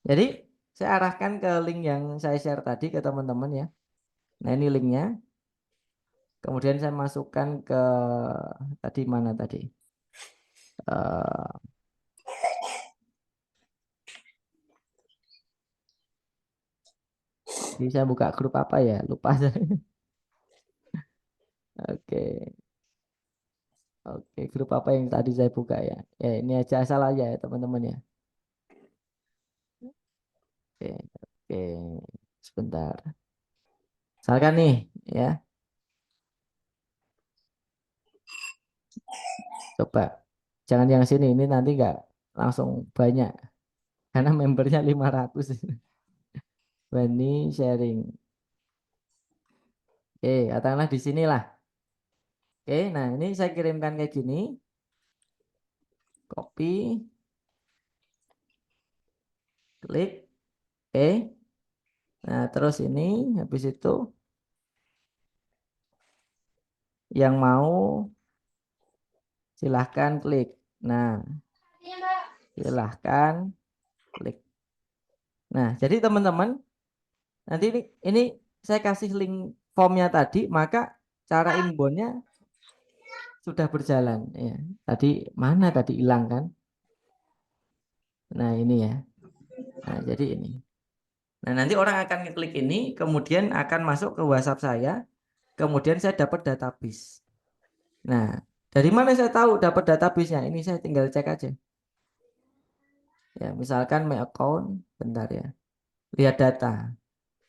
jadi saya arahkan ke link yang saya share tadi ke teman-teman ya. Nah, ini linknya. Kemudian saya masukkan ke tadi mana tadi? Jadi saya buka grup apa ya? Lupa saya. Oke. Oke, grup apa yang tadi saya buka ya? Ya, ini aja asal aja ya teman-teman ya. Oke, oke. Sebentar. Misalkan nih ya. Coba. Jangan yang sini, ini nanti nggak langsung banyak. Karena membernya 500. Bani sharing. Oke, katakanlah di sinilah. Oke, nah ini saya kirimkan kayak gini. Copy. Klik. Oke. Nah, terus ini habis itu yang mau silahkan klik. Nah, silahkan klik. Nah, jadi teman-teman, nanti ini saya kasih link formnya tadi, maka cara inboundnya sudah berjalan. Ya, tadi mana tadi hilang kan? Nah, ini ya. Nah, jadi ini. Nah, nanti orang akan ngeklik ini, kemudian akan masuk ke WhatsApp saya, kemudian saya dapat database. Nah, dari mana saya tahu dapat database-nya? Ini saya tinggal cek aja. Ya, misalkan my account, bentar ya. Lihat data.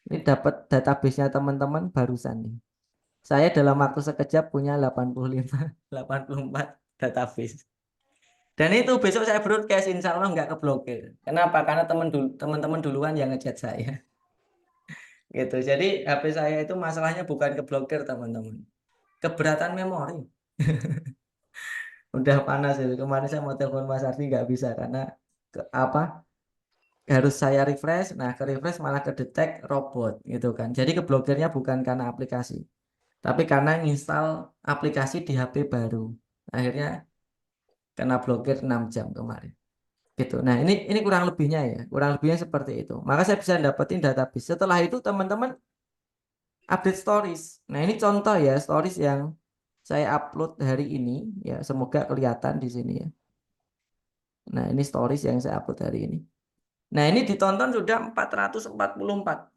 Ini dapat database-nya teman-teman barusan nih. Saya dalam waktu sekejap punya 85, 84 database. Dan itu besok saya broadcast, insya Allah nggak keblokir. Kenapa? Karena teman-teman duluan yang ngechat saya. Gitu. Jadi HP saya itu masalahnya bukan keblokir teman-teman. Keberatan memori. Udah panas itu. Kemarin saya mau telepon Mas Ardi nggak bisa karena apa? harus saya refresh, nah ke refresh malah kedetek robot gitu kan. Jadi keblokirnya bukan karena aplikasi, tapi karena install aplikasi di HP baru. Akhirnya kena blokir 6 jam kemarin. Gitu. Nah, ini kurang lebihnya ya. Kurang lebihnya seperti itu. Maka saya bisa dapetin database. Setelah itu teman-teman update stories. Nah, ini contoh ya stories yang saya upload hari ini ya, semoga kelihatan di sini ya. Nah, ini stories yang saya upload hari ini. Nah, ini ditonton sudah 444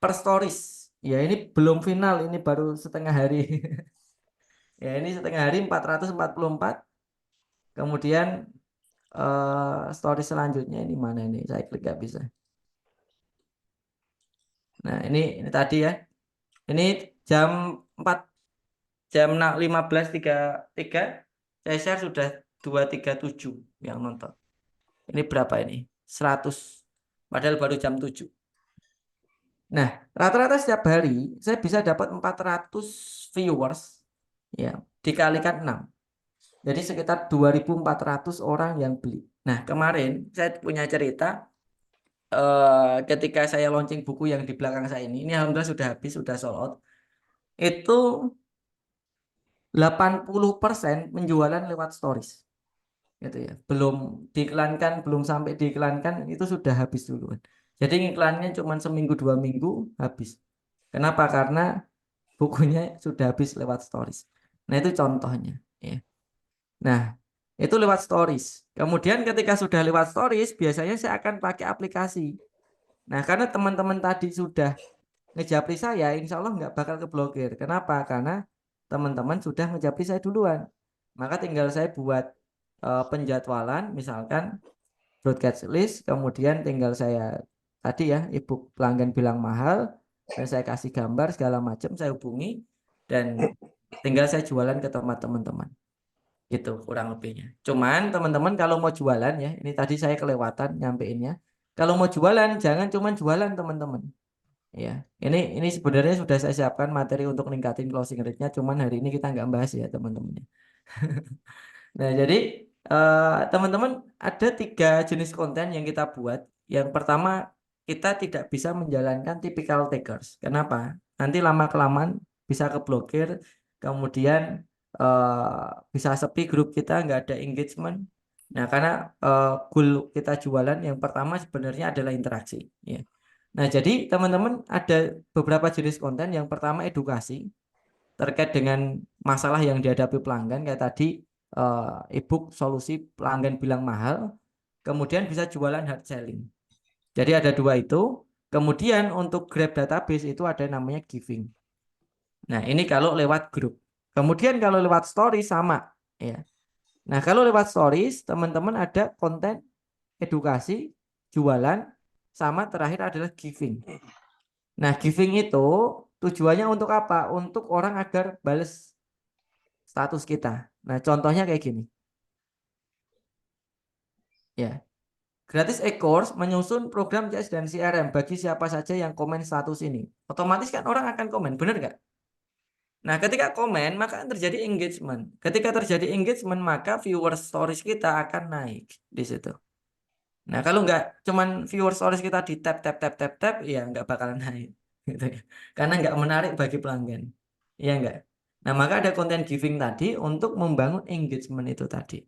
per stories. Ya, ini belum final, ini baru setengah hari. Ya, ini setengah hari 444. Kemudian story selanjutnya ini mana ini? Saya klik nggak bisa. Nah, ini tadi ya. Ini jam 15.33 saya share sudah 237 yang nonton. Ini berapa ini? 100. Padahal baru jam 7. Nah, rata-rata setiap hari saya bisa dapat 400 viewers ya, dikalikan 6. Jadi sekitar 2.400 orang yang beli. Nah, kemarin saya punya cerita ketika saya launching buku yang di belakang saya ini alhamdulillah sudah habis, sudah sold out. Itu 80% penjualan lewat stories. Gitu ya. Belum diiklankan, belum sampai diiklankan itu sudah habis duluan. Jadi iklannya cuma seminggu 2 minggu habis. Kenapa? Karena bukunya sudah habis lewat stories. Nah, itu contohnya ya. Nah, itu lewat stories. Kemudian ketika sudah lewat stories, biasanya saya akan pakai aplikasi. Nah, karena teman-teman tadi sudah ngejapri saya, insya Allah nggak bakal keblokir. Kenapa? Karena teman-teman sudah ngejapri saya duluan. Maka tinggal saya buat penjadwalan, misalkan broadcast list, kemudian tinggal saya tadi ya, ebook pelanggan bilang mahal, dan saya kasih gambar segala macam, saya hubungi, dan tinggal saya jualan ke teman-teman. Gitu kurang lebihnya. Cuman teman-teman kalau mau jualan ya, ini tadi saya kelewatan nyampeinnya. Kalau mau jualan jangan cuma jualan teman-teman. Ya, ini sebenarnya sudah saya siapkan materi untuk ningkatin closing rate-nya, cuman hari ini kita nggak bahas ya teman-teman. Nah, jadi teman-teman ada 3 jenis konten yang kita buat. Yang pertama, kita tidak bisa menjalankan typical takers. Kenapa? Nanti lama-kelamaan bisa keblokir, kemudian bisa sepi grup kita, nggak ada engagement. Nah, karena goal kita jualan yang pertama sebenarnya adalah interaksi. Ya. Nah, jadi teman-teman ada beberapa jenis konten. Yang pertama edukasi terkait dengan masalah yang dihadapi pelanggan kayak tadi ebook solusi pelanggan bilang mahal. Kemudian bisa jualan hard selling. Jadi ada 2 itu. Kemudian untuk Grab database itu ada namanya giving. Nah, ini kalau lewat grup. Kemudian kalau lewat stories sama ya. Nah, kalau lewat stories teman-teman ada konten edukasi, jualan, sama terakhir adalah giving. Nah, giving itu tujuannya untuk apa? Untuk orang agar bales status kita. Nah, contohnya kayak gini. Ya. Gratis e-course menyusun program CS dan CRM bagi siapa saja yang komen status ini. Otomatis kan orang akan komen, benar nggak? Nah, ketika komen, maka terjadi engagement. Ketika terjadi engagement, maka viewer stories kita akan naik di situ. Nah, kalau nggak cuman viewer stories kita di tap, ya nggak bakalan naik. Gitu ya. Karena nggak menarik bagi pelanggan. Iya nggak? Nah, maka ada konten giving tadi untuk membangun engagement itu tadi.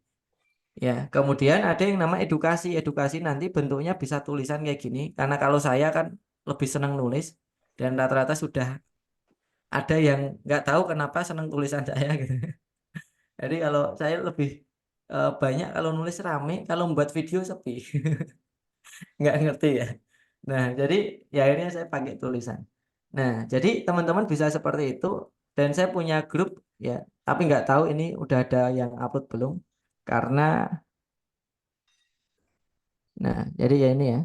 Ya, kemudian ada yang nama edukasi. Edukasi nanti bentuknya bisa tulisan kayak gini. Karena kalau saya kan lebih senang nulis. Dan rata-rata sudah ada yang nggak tahu kenapa senang tulisan saya gitu. Jadi kalau saya lebih banyak kalau nulis rame, kalau membuat video sepi. Nggak ngerti ya. Nah, jadi ya akhirnya saya pakai tulisan. Nah, jadi teman-teman bisa seperti itu. Dan saya punya grup ya, tapi nggak tahu ini udah ada yang upload belum. Karena, nah jadi ya ini ya.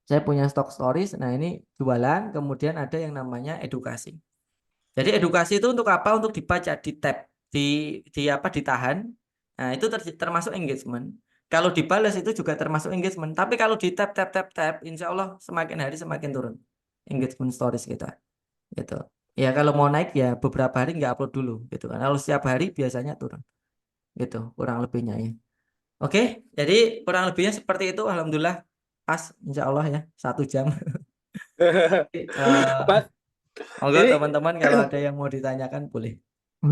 Saya punya stock stories, nah ini jualan, kemudian ada yang namanya edukasi. Jadi edukasi itu untuk apa? Untuk dibaca, di tab, di apa ditahan. Nah, itu termasuk engagement. Kalau dibalas itu juga termasuk engagement. Tapi kalau di tab, insya Allah semakin hari semakin turun engagement stories kita. Gitu. Ya kalau mau naik ya beberapa hari nggak upload dulu, gitu kan. Kalau setiap hari biasanya turun. Gitu, kurang lebihnya ya. Oke, jadi kurang lebihnya seperti itu. Alhamdulillah pas, insya Allah ya 1 jam. Eh, Mas, Monggo ini teman-teman kalau ada yang mau ditanyakan boleh.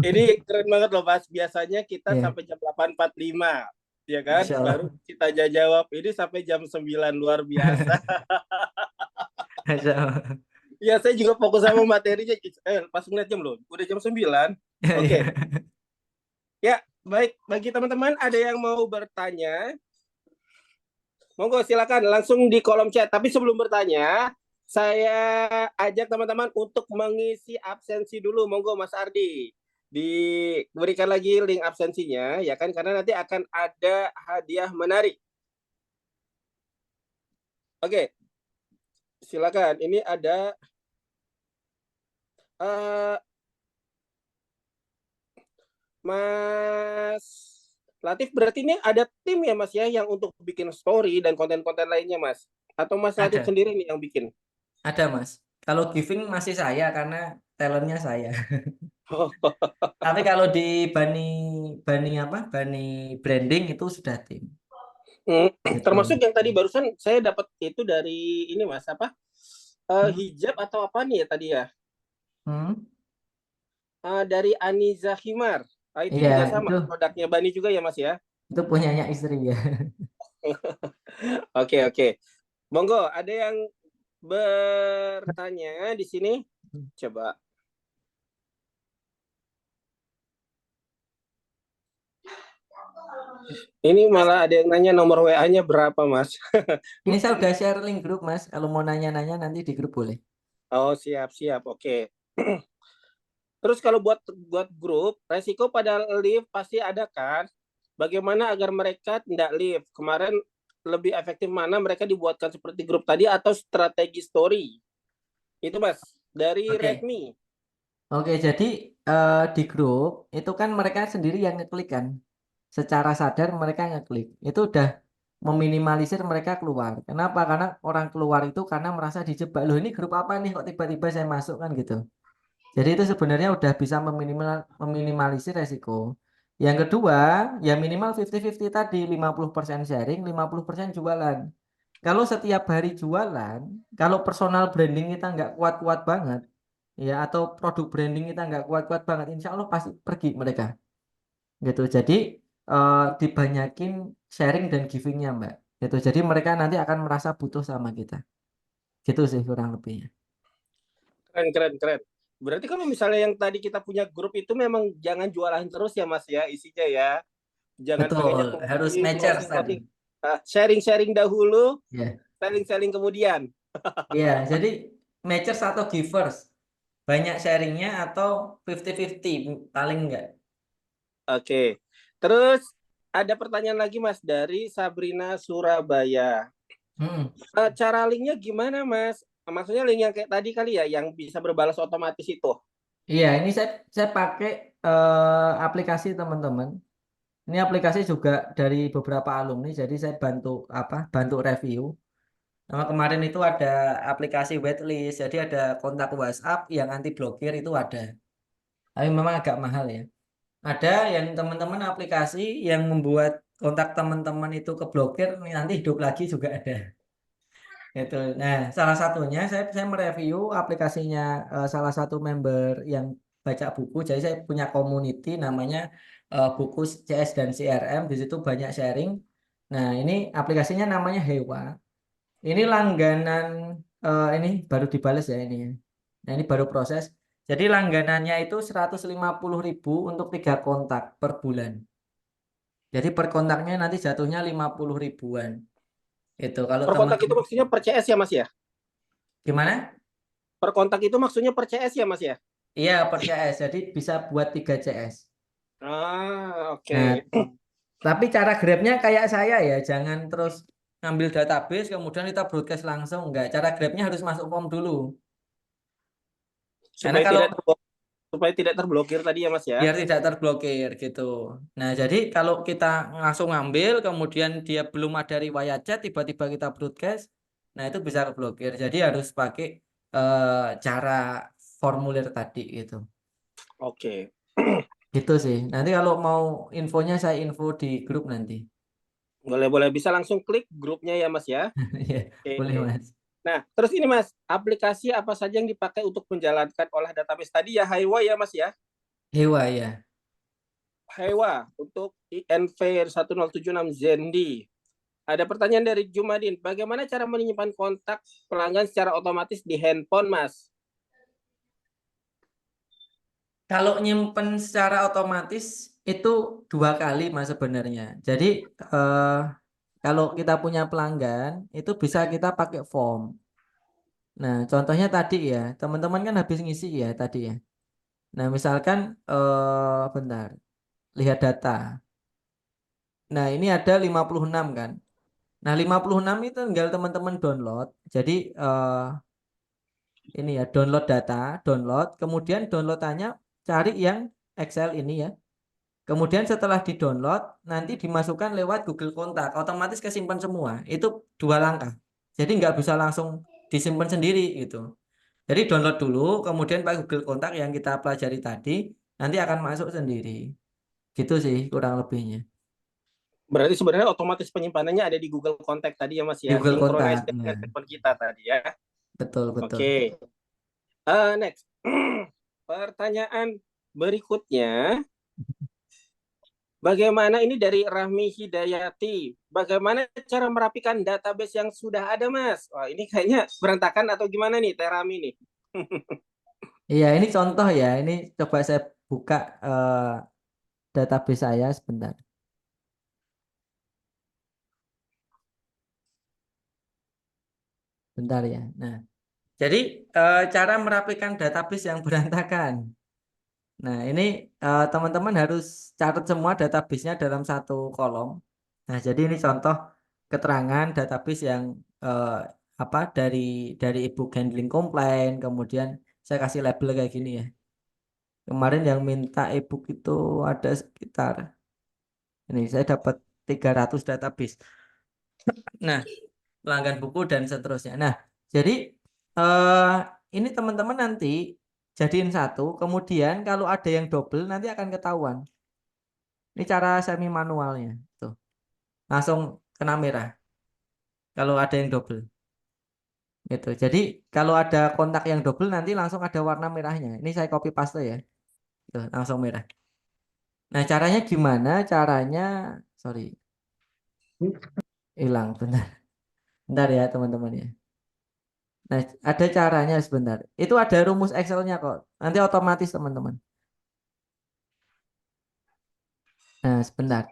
ini keren banget loh Mas. Biasanya kita Iya, sampai jam 8.45, ya kan? Masya Allah. Baru kita jawab. Ini sampai jam 9, luar biasa. Masya Allah. Ya, saya juga fokus sama materinya. Pas ngeliat jam loh, udah jam 9. Oke. Ya, baik. Bagi teman-teman ada yang mau bertanya, monggo silakan langsung di kolom chat. Tapi sebelum bertanya, saya ajak teman-teman untuk mengisi absensi dulu. Monggo Mas Ardi. Diberikan lagi link absensinya, ya kan? Karena nanti akan ada hadiah menarik. Oke. Silakan. Ini ada Mas Latif, berarti ini ada tim ya Mas ya yang untuk bikin story dan konten-konten lainnya Mas? Atau Mas Latif Ada, sendiri nih yang bikin? ada Mas. Kalau giving masih saya karena talentnya saya. Tapi kalau di Bani branding itu sudah tim. Termasuk Gitu. yang tadi barusan saya dapat itu dari ini Mas, apa? Hijab atau apa nih ya tadi ya? Hmm. Dari Aniza Himar. Itu Iya, juga sama, itu produknya Bani juga ya Mas ya? punyanya istri ya. Oke. Monggo, ada yang bertanya di sini? Coba. Ini malah ada yang nanya nomor WA-nya berapa, Mas? Ini saya udah share link grup Mas. Kalau mau nanya-nanya nanti di grup boleh. Oh, siap. Oke. Terus kalau buat grup, resiko pada live pasti ada kan? Bagaimana agar mereka tidak live? Kemarin lebih efektif mana mereka dibuatkan seperti grup tadi atau strategi story? Itu Mas, dari Oke. Redmi. Oke, jadi di grup itu kan mereka sendiri yang ngeklik kan. Secara sadar mereka ngeklik. Itu udah meminimalisir mereka keluar. Kenapa? Karena orang keluar itu karena merasa dijebak. Loh ini grup apa nih kok tiba-tiba saya masuk kan gitu. Jadi itu sebenarnya udah bisa meminimalisir resiko. Yang kedua, ya minimal 50-50 tadi, 50% sharing, 50% jualan. Kalau setiap hari jualan, kalau personal branding kita nggak kuat-kuat banget, ya atau produk branding kita nggak kuat-kuat banget, insya Allah pasti pergi mereka. Gitu. Jadi dibanyakin sharing dan givingnya, Mbak. Gitu. Jadi mereka nanti akan merasa butuh sama kita. Gitu sih kurang lebihnya. Keren. Berarti kalau misalnya yang tadi kita punya grup itu memang jangan jualan terus ya Mas ya, isinya ya. Jangan pakainya Betul, harus matcher tadi. sharing dahulu, Ya. selling kemudian. Iya, jadi matchers atau givers. Banyak sharingnya atau 50-50 paling enggak. Oke. Terus ada pertanyaan lagi Mas dari Sabrina Surabaya. Cara linknya gimana Mas? Maksudnya link yang kayak tadi kali ya, yang bisa berbalas otomatis itu. Iya, ini saya pakai aplikasi teman-teman. Ini aplikasi juga dari beberapa alumni, jadi saya bantu review. Nama kemarin itu ada aplikasi waitlist, jadi ada kontak WhatsApp yang anti blokir itu ada. Tapi memang agak mahal ya. Ada yang teman-teman aplikasi yang membuat kontak teman-teman itu keblokir, nanti hidup lagi juga ada. Gitu. Nah, salah satunya saya mereview aplikasinya salah satu member yang baca buku. Jadi saya punya community namanya buku CS dan CRM. Di situ banyak sharing. Nah, ini aplikasinya namanya Hewa. Ini langganan ini baru dibales ya ini. Nah, ini baru proses. Jadi langganannya itu 150.000 untuk 3 kontak per bulan. Jadi per kontaknya nanti jatuhnya 50 ribuan. Itu kalau Per kontak itu teman-teman maksudnya per CS ya Mas ya? gimana? Per kontak itu maksudnya per CS ya Mas ya? Iya, per CS. Jadi bisa buat 3 CS. Oke. Nah, tapi cara grabnya kayak saya ya, jangan terus ngambil database kemudian kita broadcast langsung, enggak. Cara grabnya harus masuk form dulu. Karena Supaya tidak terblokir tadi ya Mas ya. Biar tidak terblokir gitu. Nah, jadi kalau kita langsung ngambil kemudian dia belum ada riwayat chat tiba-tiba kita broadcast, nah itu bisa keblokir. Jadi harus pakai cara formulir tadi gitu. Oke. Gitu sih. Nanti kalau mau infonya saya info di grup nanti. Boleh bisa langsung klik grupnya ya Mas ya. Ya, boleh Oke. Mas. Nah, terus ini Mas, aplikasi apa saja yang dipakai untuk menjalankan olah database tadi ya Haiwa ya Mas ya? Hewa ya. Haiwa untuk INV 1076 Zendi. Ada pertanyaan dari Jumadin, bagaimana cara menyimpan kontak pelanggan secara otomatis di handphone Mas? Kalau nyimpen secara otomatis itu 2 kali Mas sebenarnya. Jadi kalau kita punya pelanggan itu bisa kita pakai form. Nah, contohnya tadi ya, teman-teman kan habis ngisi ya tadi ya. Nah, misalkan bentar, lihat data. Nah, ini ada 56 kan. Nah, 56 itu tinggal teman-teman download. Jadi ini ya, download data, download, kemudian downloadannya cari yang Excel ini ya. Kemudian setelah di-download, nanti dimasukkan lewat Google Kontak, otomatis kesimpan semua. Itu 2 langkah. Jadi nggak bisa langsung disimpan sendiri gitu. Jadi download dulu, kemudian pakai Google Kontak yang kita pelajari tadi, nanti akan masuk sendiri. Gitu sih kurang lebihnya. Berarti sebenarnya otomatis penyimpanannya ada di Google Contact tadi ya Mas Di ya, Google synchronize Kontak. dengan Ya, handphone kita tadi ya. betul, betul. Oke. Next. Pertanyaan berikutnya. Bagaimana ini dari Rahmi Hidayati? Bagaimana cara merapikan database yang sudah ada, Mas? Wah, ini kayaknya berantakan atau gimana nih, Terami nih? Iya, ini contoh ya. Ini coba saya buka database saya sebentar. Bentar ya. Nah, jadi cara merapikan database yang berantakan. Nah, ini teman-teman harus catat semua database-nya dalam satu kolom. Nah, jadi ini contoh keterangan database yang apa dari e-book handling complaint, kemudian saya kasih label kayak gini ya. Kemarin yang minta e-book itu ada sekitar ini saya dapat 300 database. Nah, pelanggan buku dan seterusnya. Nah, jadi eh ini teman-teman nanti jadiin satu, kemudian kalau ada yang double nanti akan ketahuan. Ini cara semi manualnya. Tuh. Langsung kena merah kalau ada yang double. Gitu. Jadi kalau ada kontak yang double nanti langsung ada warna merahnya. Ini saya copy paste ya. Tuh, langsung merah. Nah, caranya gimana? Caranya sorry. Hilang benar. Bentar ya, teman-teman ya. Nah, ada caranya sebentar. Itu ada rumus Excel-nya kok. Nanti otomatis, teman-teman. Nah, sebentar.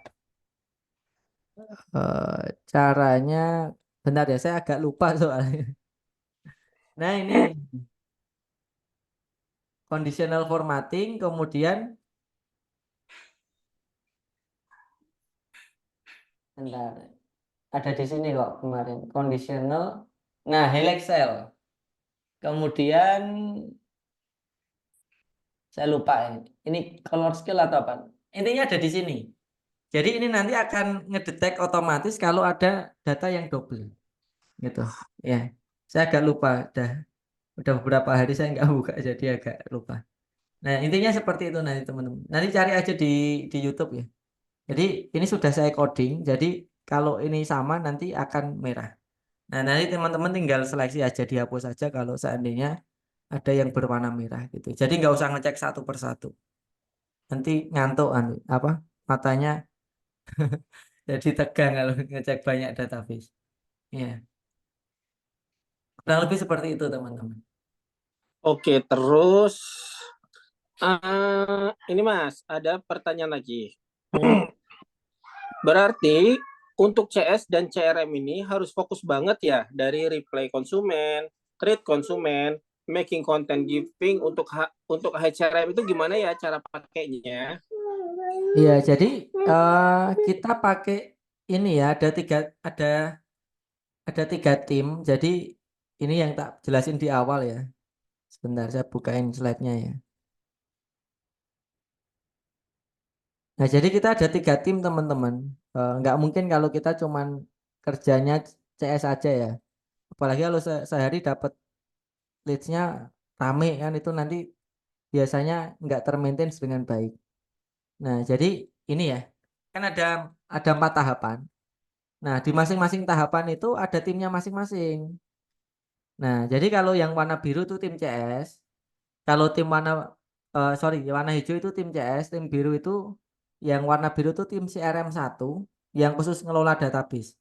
Caranya, bentar ya, saya agak lupa soalnya. Nah, ini conditional formatting, kemudian bentar. Ada di sini kok kemarin. Conditional. Nah, helix cell. Kemudian saya lupa ini. Ini color scale atau apa? Intinya ada di sini. Jadi ini nanti akan ngedetek otomatis kalau ada data yang double. Gitu. Ya. Saya agak lupa. Udah beberapa hari saya nggak buka jadi agak lupa. Nah, intinya seperti itu nanti teman-teman. Nanti cari aja di YouTube ya. Jadi ini sudah saya coding. Jadi kalau ini sama nanti akan merah. Nah, nanti teman-teman tinggal seleksi aja, dihapus saja kalau seandainya ada yang berwarna merah gitu. Jadi nggak usah ngecek satu persatu. Nanti ngantuk apa matanya jadi tegang kalau ngecek banyak database. Ya, kurang lebih seperti itu teman-teman. Oke, terus ini Mas, ada pertanyaan lagi. Berarti untuk CS dan CRM ini harus fokus banget ya dari reply konsumen, treat konsumen, making content giving untuk HCRM itu gimana ya cara pakainya? Iya, jadi kita pakai ini ya ada tiga tim. Jadi ini yang tak jelasin di awal ya. Sebentar saya bukain slide-nya ya. Nah, jadi kita ada 3 tim teman-teman. Nggak mungkin kalau kita cuman kerjanya CS aja ya. Apalagi kalau sehari dapat leads-nya rame kan itu nanti biasanya nggak termaintain dengan baik. Nah, jadi ini ya, kan ada 4 tahapan. Nah, di masing-masing tahapan itu ada timnya masing-masing. Nah, jadi kalau yang warna biru itu tim CS, kalau tim warna hijau itu tim CS, tim biru itu yang warna biru itu tim CRM 1 yang khusus ngelola database.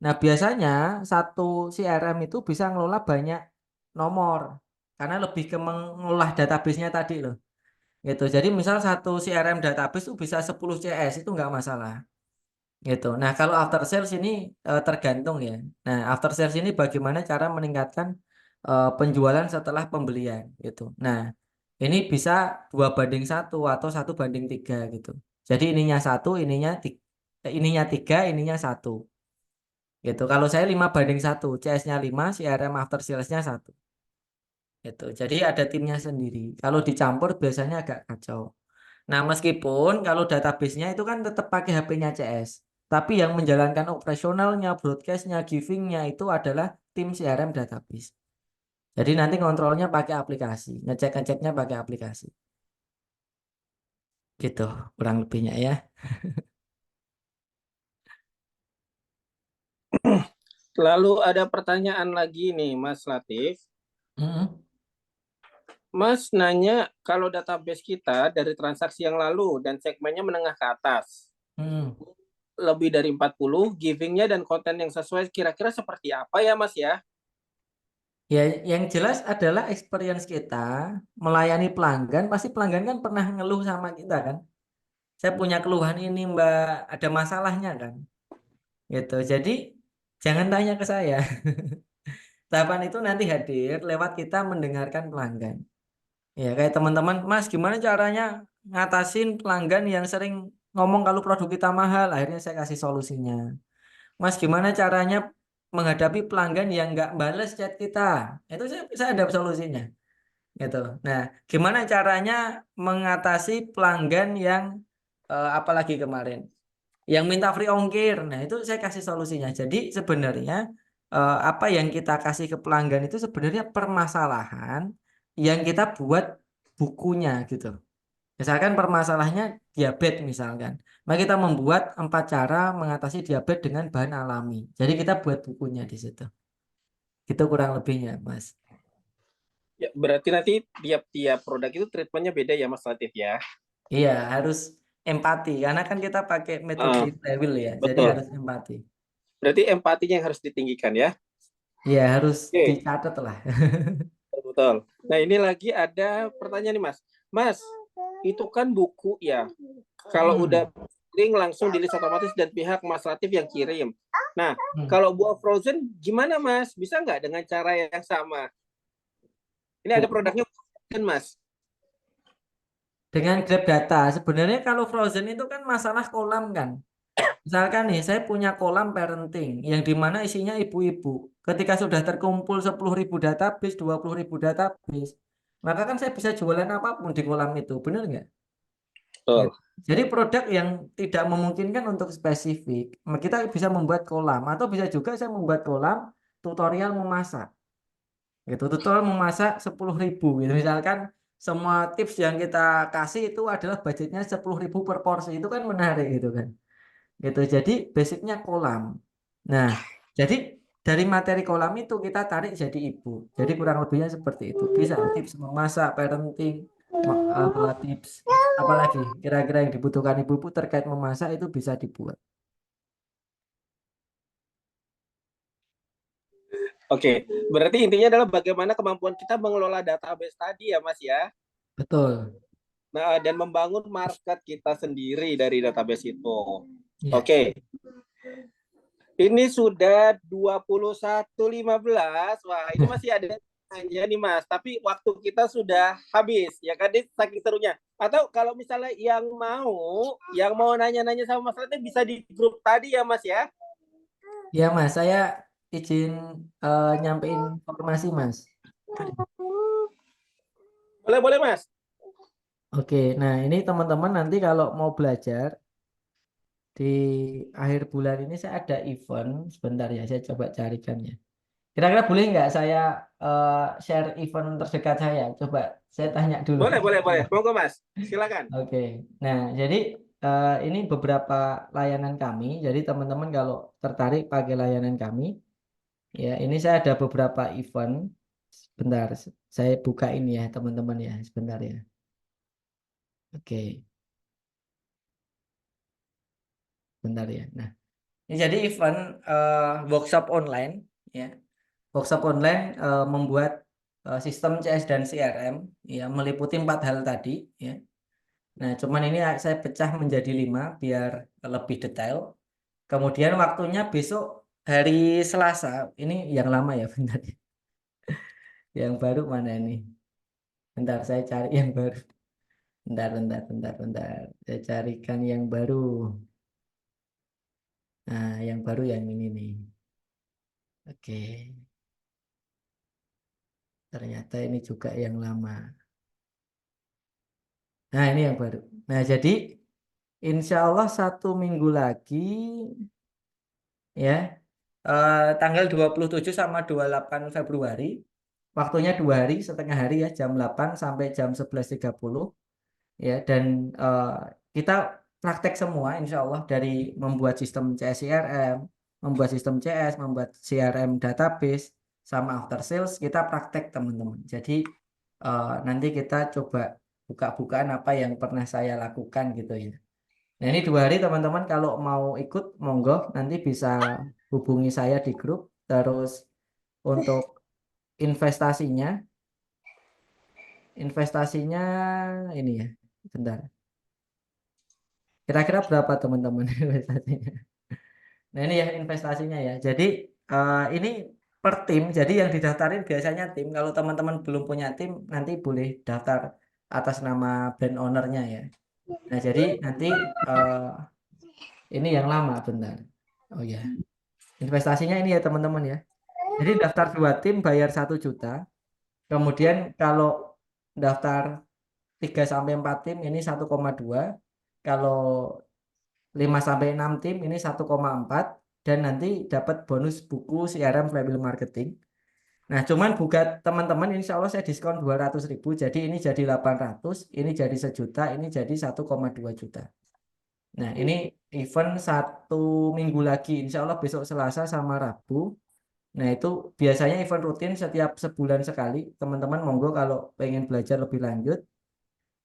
Nah, biasanya satu CRM itu bisa ngelola banyak nomor karena lebih ke mengolah database-nya tadi loh. Gitu. Jadi misal satu CRM database itu bisa 10 CS itu nggak masalah. Gitu. Nah, kalau after sales ini tergantung ya. Nah, after sales ini bagaimana cara meningkatkan penjualan setelah pembelian gitu. Nah, ini bisa 2:1 atau 1:3 gitu. Jadi ininya 1, ininya 3, ininya 1. Gitu. Kalau saya 5:1, CS-nya 5, CRM after sales-nya 1. Gitu. Jadi ada timnya sendiri. Kalau dicampur biasanya agak kacau. Nah, meskipun kalau database-nya itu kan tetap pakai HP-nya CS. Tapi yang menjalankan operasionalnya, broadcast-nya, giving-nya itu adalah tim CRM database. Jadi nanti kontrolnya pakai aplikasi, ngecek-ngeceknya pakai aplikasi. Gitu, kurang lebihnya ya. Lalu ada pertanyaan lagi nih, Mas Latif. Mas nanya kalau database kita dari transaksi yang lalu dan segmennya menengah ke atas. Lebih dari 40, giving-nya dan konten yang sesuai kira-kira seperti apa ya Mas ya? Ya, yang jelas adalah experience kita melayani pelanggan, pasti pelanggan kan pernah ngeluh sama kita kan. Saya punya keluhan ini Mbak, ada masalahnya kan. Gitu. Jadi jangan tanya ke saya. Tahapan itu nanti hadir lewat kita mendengarkan pelanggan. Ya, kayak teman-teman, Mas, gimana caranya ngatasin pelanggan yang sering ngomong kalau produk kita mahal? Akhirnya saya kasih solusinya. Mas, gimana caranya menghadapi pelanggan yang nggak bales chat kita? Itu saya ada solusinya. Gitu. Nah, gimana caranya mengatasi pelanggan yang apalagi kemarin yang minta free ongkir? Nah, itu saya kasih solusinya. Jadi sebenarnya apa yang kita kasih ke pelanggan itu sebenarnya permasalahan yang kita buat bukunya gitu. Misalkan permasalahannya diabetes misalkan. Maka kita membuat 4 cara mengatasi diabetes dengan bahan alami. Jadi kita buat bukunya di situ. Itu kurang lebihnya, Mas. Ya, berarti nanti tiap-tiap produk itu treatmentnya beda ya Mas Latif ya? Iya, harus empati. Karena kan kita pakai metode level ya. Jadi Betul. harus empati. Berarti empatinya yang harus ditinggikan ya? Iya, harus dicatat lah. Betul. Nah, ini lagi ada pertanyaan nih Mas. Mas, itu kan buku ya. Kalau udah link langsung di list otomatis dan pihak Mas Latif yang kirim. Nah, kalau buah frozen gimana Mas? Bisa nggak dengan cara yang sama? Ini ada produknya kan Mas? Dengan grab data, sebenarnya kalau frozen itu kan masalah kolam kan. Misalkan nih, saya punya kolam parenting yang dimana isinya ibu-ibu. Ketika sudah terkumpul 10.000 database, 20.000 database, maka kan saya bisa jualan apapun di kolam itu, benar nggak? Betul. Jadi produk yang tidak memungkinkan untuk spesifik, kita bisa membuat kolam atau bisa juga saya membuat kolam tutorial memasak. Gitu, tutorial memasak 10.000 gitu. Misalkan semua tips yang kita kasih itu adalah budgetnya 10.000 per porsi, itu kan menarik gitu kan. Gitu. Jadi basicnya kolam. Nah, jadi dari materi kolam itu kita tarik jadi ibu. Jadi kurang lebihnya seperti itu. Bisa tips memasak, parenting, tips apalagi kira-kira yang dibutuhkan ibu-ibu terkait memasak itu bisa dibuat. Oke, berarti intinya adalah bagaimana kemampuan kita mengelola database tadi ya Mas ya? Betul. Nah, dan membangun market kita sendiri dari database itu. Ya. Oke. Ini sudah 21.15. Wah, ini masih ada tanya nih Mas, tapi waktu kita sudah habis ya kan, saking serunya. Atau kalau misalnya yang mau nanya-nanya sama Mas Latif bisa di grup tadi ya Mas ya? Ya Mas, saya izin nyampein informasi Mas. Boleh Mas. Oke, nah ini teman-teman nanti kalau mau belajar di akhir bulan ini saya ada event. Sebentar ya, saya coba carikan ya. Kira-kira boleh nggak saya share event terdekat saya? Coba saya tanya dulu. Boleh. Monggo Mas, silakan. Oke, nah jadi ini beberapa layanan kami. Jadi teman-teman kalau tertarik pakai layanan kami, ya ini saya ada beberapa event. Sebentar, saya buka ini ya teman-teman ya, sebentar ya. Oke, bentar ya. Nah, ini jadi event workshop online, ya. Workshop online membuat sistem CS dan CRM, ya, meliputi 4 hal tadi, ya. Nah, cuman ini saya pecah menjadi 5 biar lebih detail. Kemudian waktunya besok hari Selasa. Ini yang lama ya, bentar. Yang baru mana ini? Bentar, saya cari yang baru. Bentar. Saya carikan yang baru. Nah, yang baru yang ini nih. Oke. Ternyata ini juga yang lama. Nah, ini yang baru. Nah, jadi insya Allah 1 minggu lagi, ya, tanggal 27 sama 28 Februari, waktunya 2 hari, setengah hari ya, jam 8 sampai jam 11.30, ya, dan kita praktek semua insya Allah, dari membuat sistem CS CRM, membuat sistem CS, membuat CRM database, sama after sales, kita praktek teman-teman. Jadi nanti kita coba buka-bukaan apa yang pernah saya lakukan gitu ya. Nah, ini 2 hari teman-teman, kalau mau ikut monggo, nanti bisa hubungi saya di grup. Terus untuk investasinya ini ya, bentar. Kira-kira berapa teman-teman investasinya? Nah, ini ya investasinya ya. Jadi ini per tim. Jadi yang didaftarin biasanya tim. Kalau teman-teman belum punya tim, nanti boleh daftar atas nama brand ownernya ya. Nah, jadi nanti ini yang lama, bentar. Oh ya, investasinya ini ya teman-teman ya. Jadi daftar 2 tim bayar 1 juta. Kemudian kalau daftar 3-4 tim ini 1,2. Kalau 5-6 tim ini 1,4. Dan nanti dapat bonus buku CRM Flywheel Marketing. Nah, cuman buat teman-teman insya Allah saya diskon 200.000. Jadi ini jadi 800, ini jadi 1 juta, ini jadi 1,2 juta. Nah, ini event 1 minggu lagi, insya Allah besok Selasa sama Rabu. Nah, itu biasanya event rutin setiap sebulan sekali. Teman-teman monggo kalau pengen belajar lebih lanjut.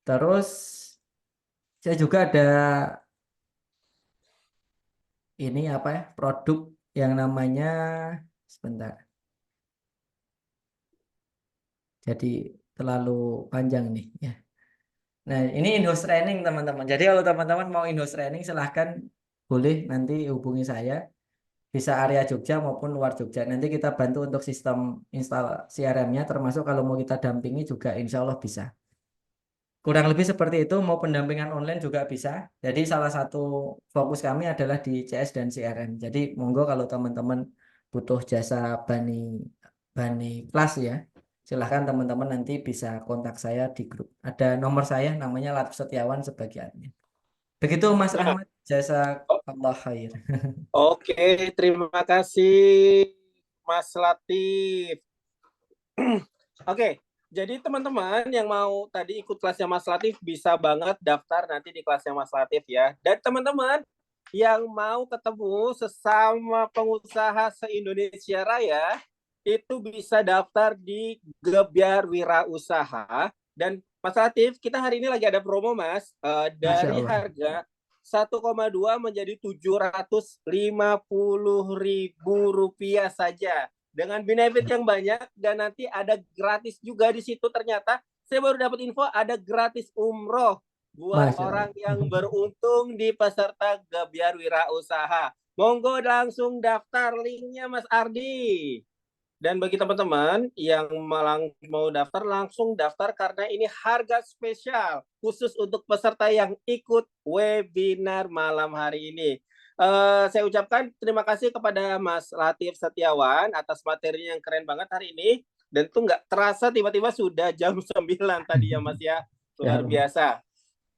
Terus saya juga ada ini apa ya, produk yang namanya, sebentar. Jadi terlalu panjang nih ya. Nah, ini in-house training teman-teman. Jadi kalau teman-teman mau in-house training silahkan, boleh nanti hubungi saya. Bisa area Jogja maupun luar Jogja. Nanti kita bantu untuk sistem install CRM-nya, termasuk kalau mau kita dampingi juga insya Allah bisa. Kurang lebih seperti itu, mau pendampingan online juga bisa. Jadi salah satu fokus kami adalah di CS dan CRM. Jadi monggo kalau teman-teman butuh jasa Bani kelas ya, silahkan teman-teman nanti bisa kontak saya di grup. Ada nomor saya namanya Latif Setiawan sebagai admin. Begitu Mas Rahmat, jasa Allah khair. Oke, terima kasih Mas Latif. Oke, jadi teman-teman yang mau tadi ikut kelasnya Mas Latif bisa banget daftar nanti di kelasnya Mas Latif ya. Dan teman-teman yang mau ketemu sesama pengusaha se-Indonesia Raya, itu bisa daftar di Gebyar Wirausaha. Dan Mas Latif, kita hari ini lagi ada promo Mas, dari harga 1,2 menjadi Rp750.000 saja. Dengan benefit yang banyak, dan nanti ada gratis juga di situ. Ternyata saya baru dapat info ada gratis umroh buat orang yang beruntung di peserta Gebyar Wirausaha. Monggo langsung daftar, linknya Mas Ardi. Dan bagi teman-teman yang mau daftar, langsung daftar karena ini harga spesial khusus untuk peserta yang ikut webinar malam hari ini. Saya ucapkan terima kasih kepada Mas Latif Setiawan atas materinya yang keren banget hari ini. Dan itu nggak terasa tiba-tiba sudah jam 9 tadi ya Mas ya. Luar biasa.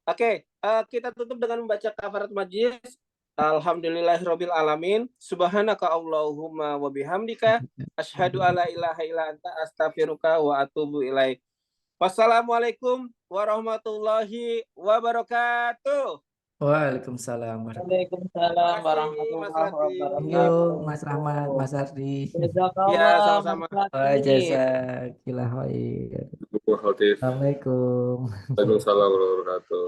Oke, kita tutup dengan membaca kafarat majlis. Alhamdulillahirabbil alamin. Subhanaka Allahumma wa bihamdika asyhadu alla ilaha illa anta astaghfiruka wa atubu ilaik. Wassalamualaikum warahmatullahi wabarakatuh. Waalaikumsalam warahmatullahi Waalaikumsalam Terima kasih, Mas warahmatullahi Raddi. wabarakatuh. Yo, wabarakatuh. Mas Rahmat, Mas Ardi. Ya, Jazakallah sama-sama. Mas Wa Latif. jazakillah khair. Bu Khatif. Assalamualaikum. Waalaikumsalam warahmatullahi wabarakatuh.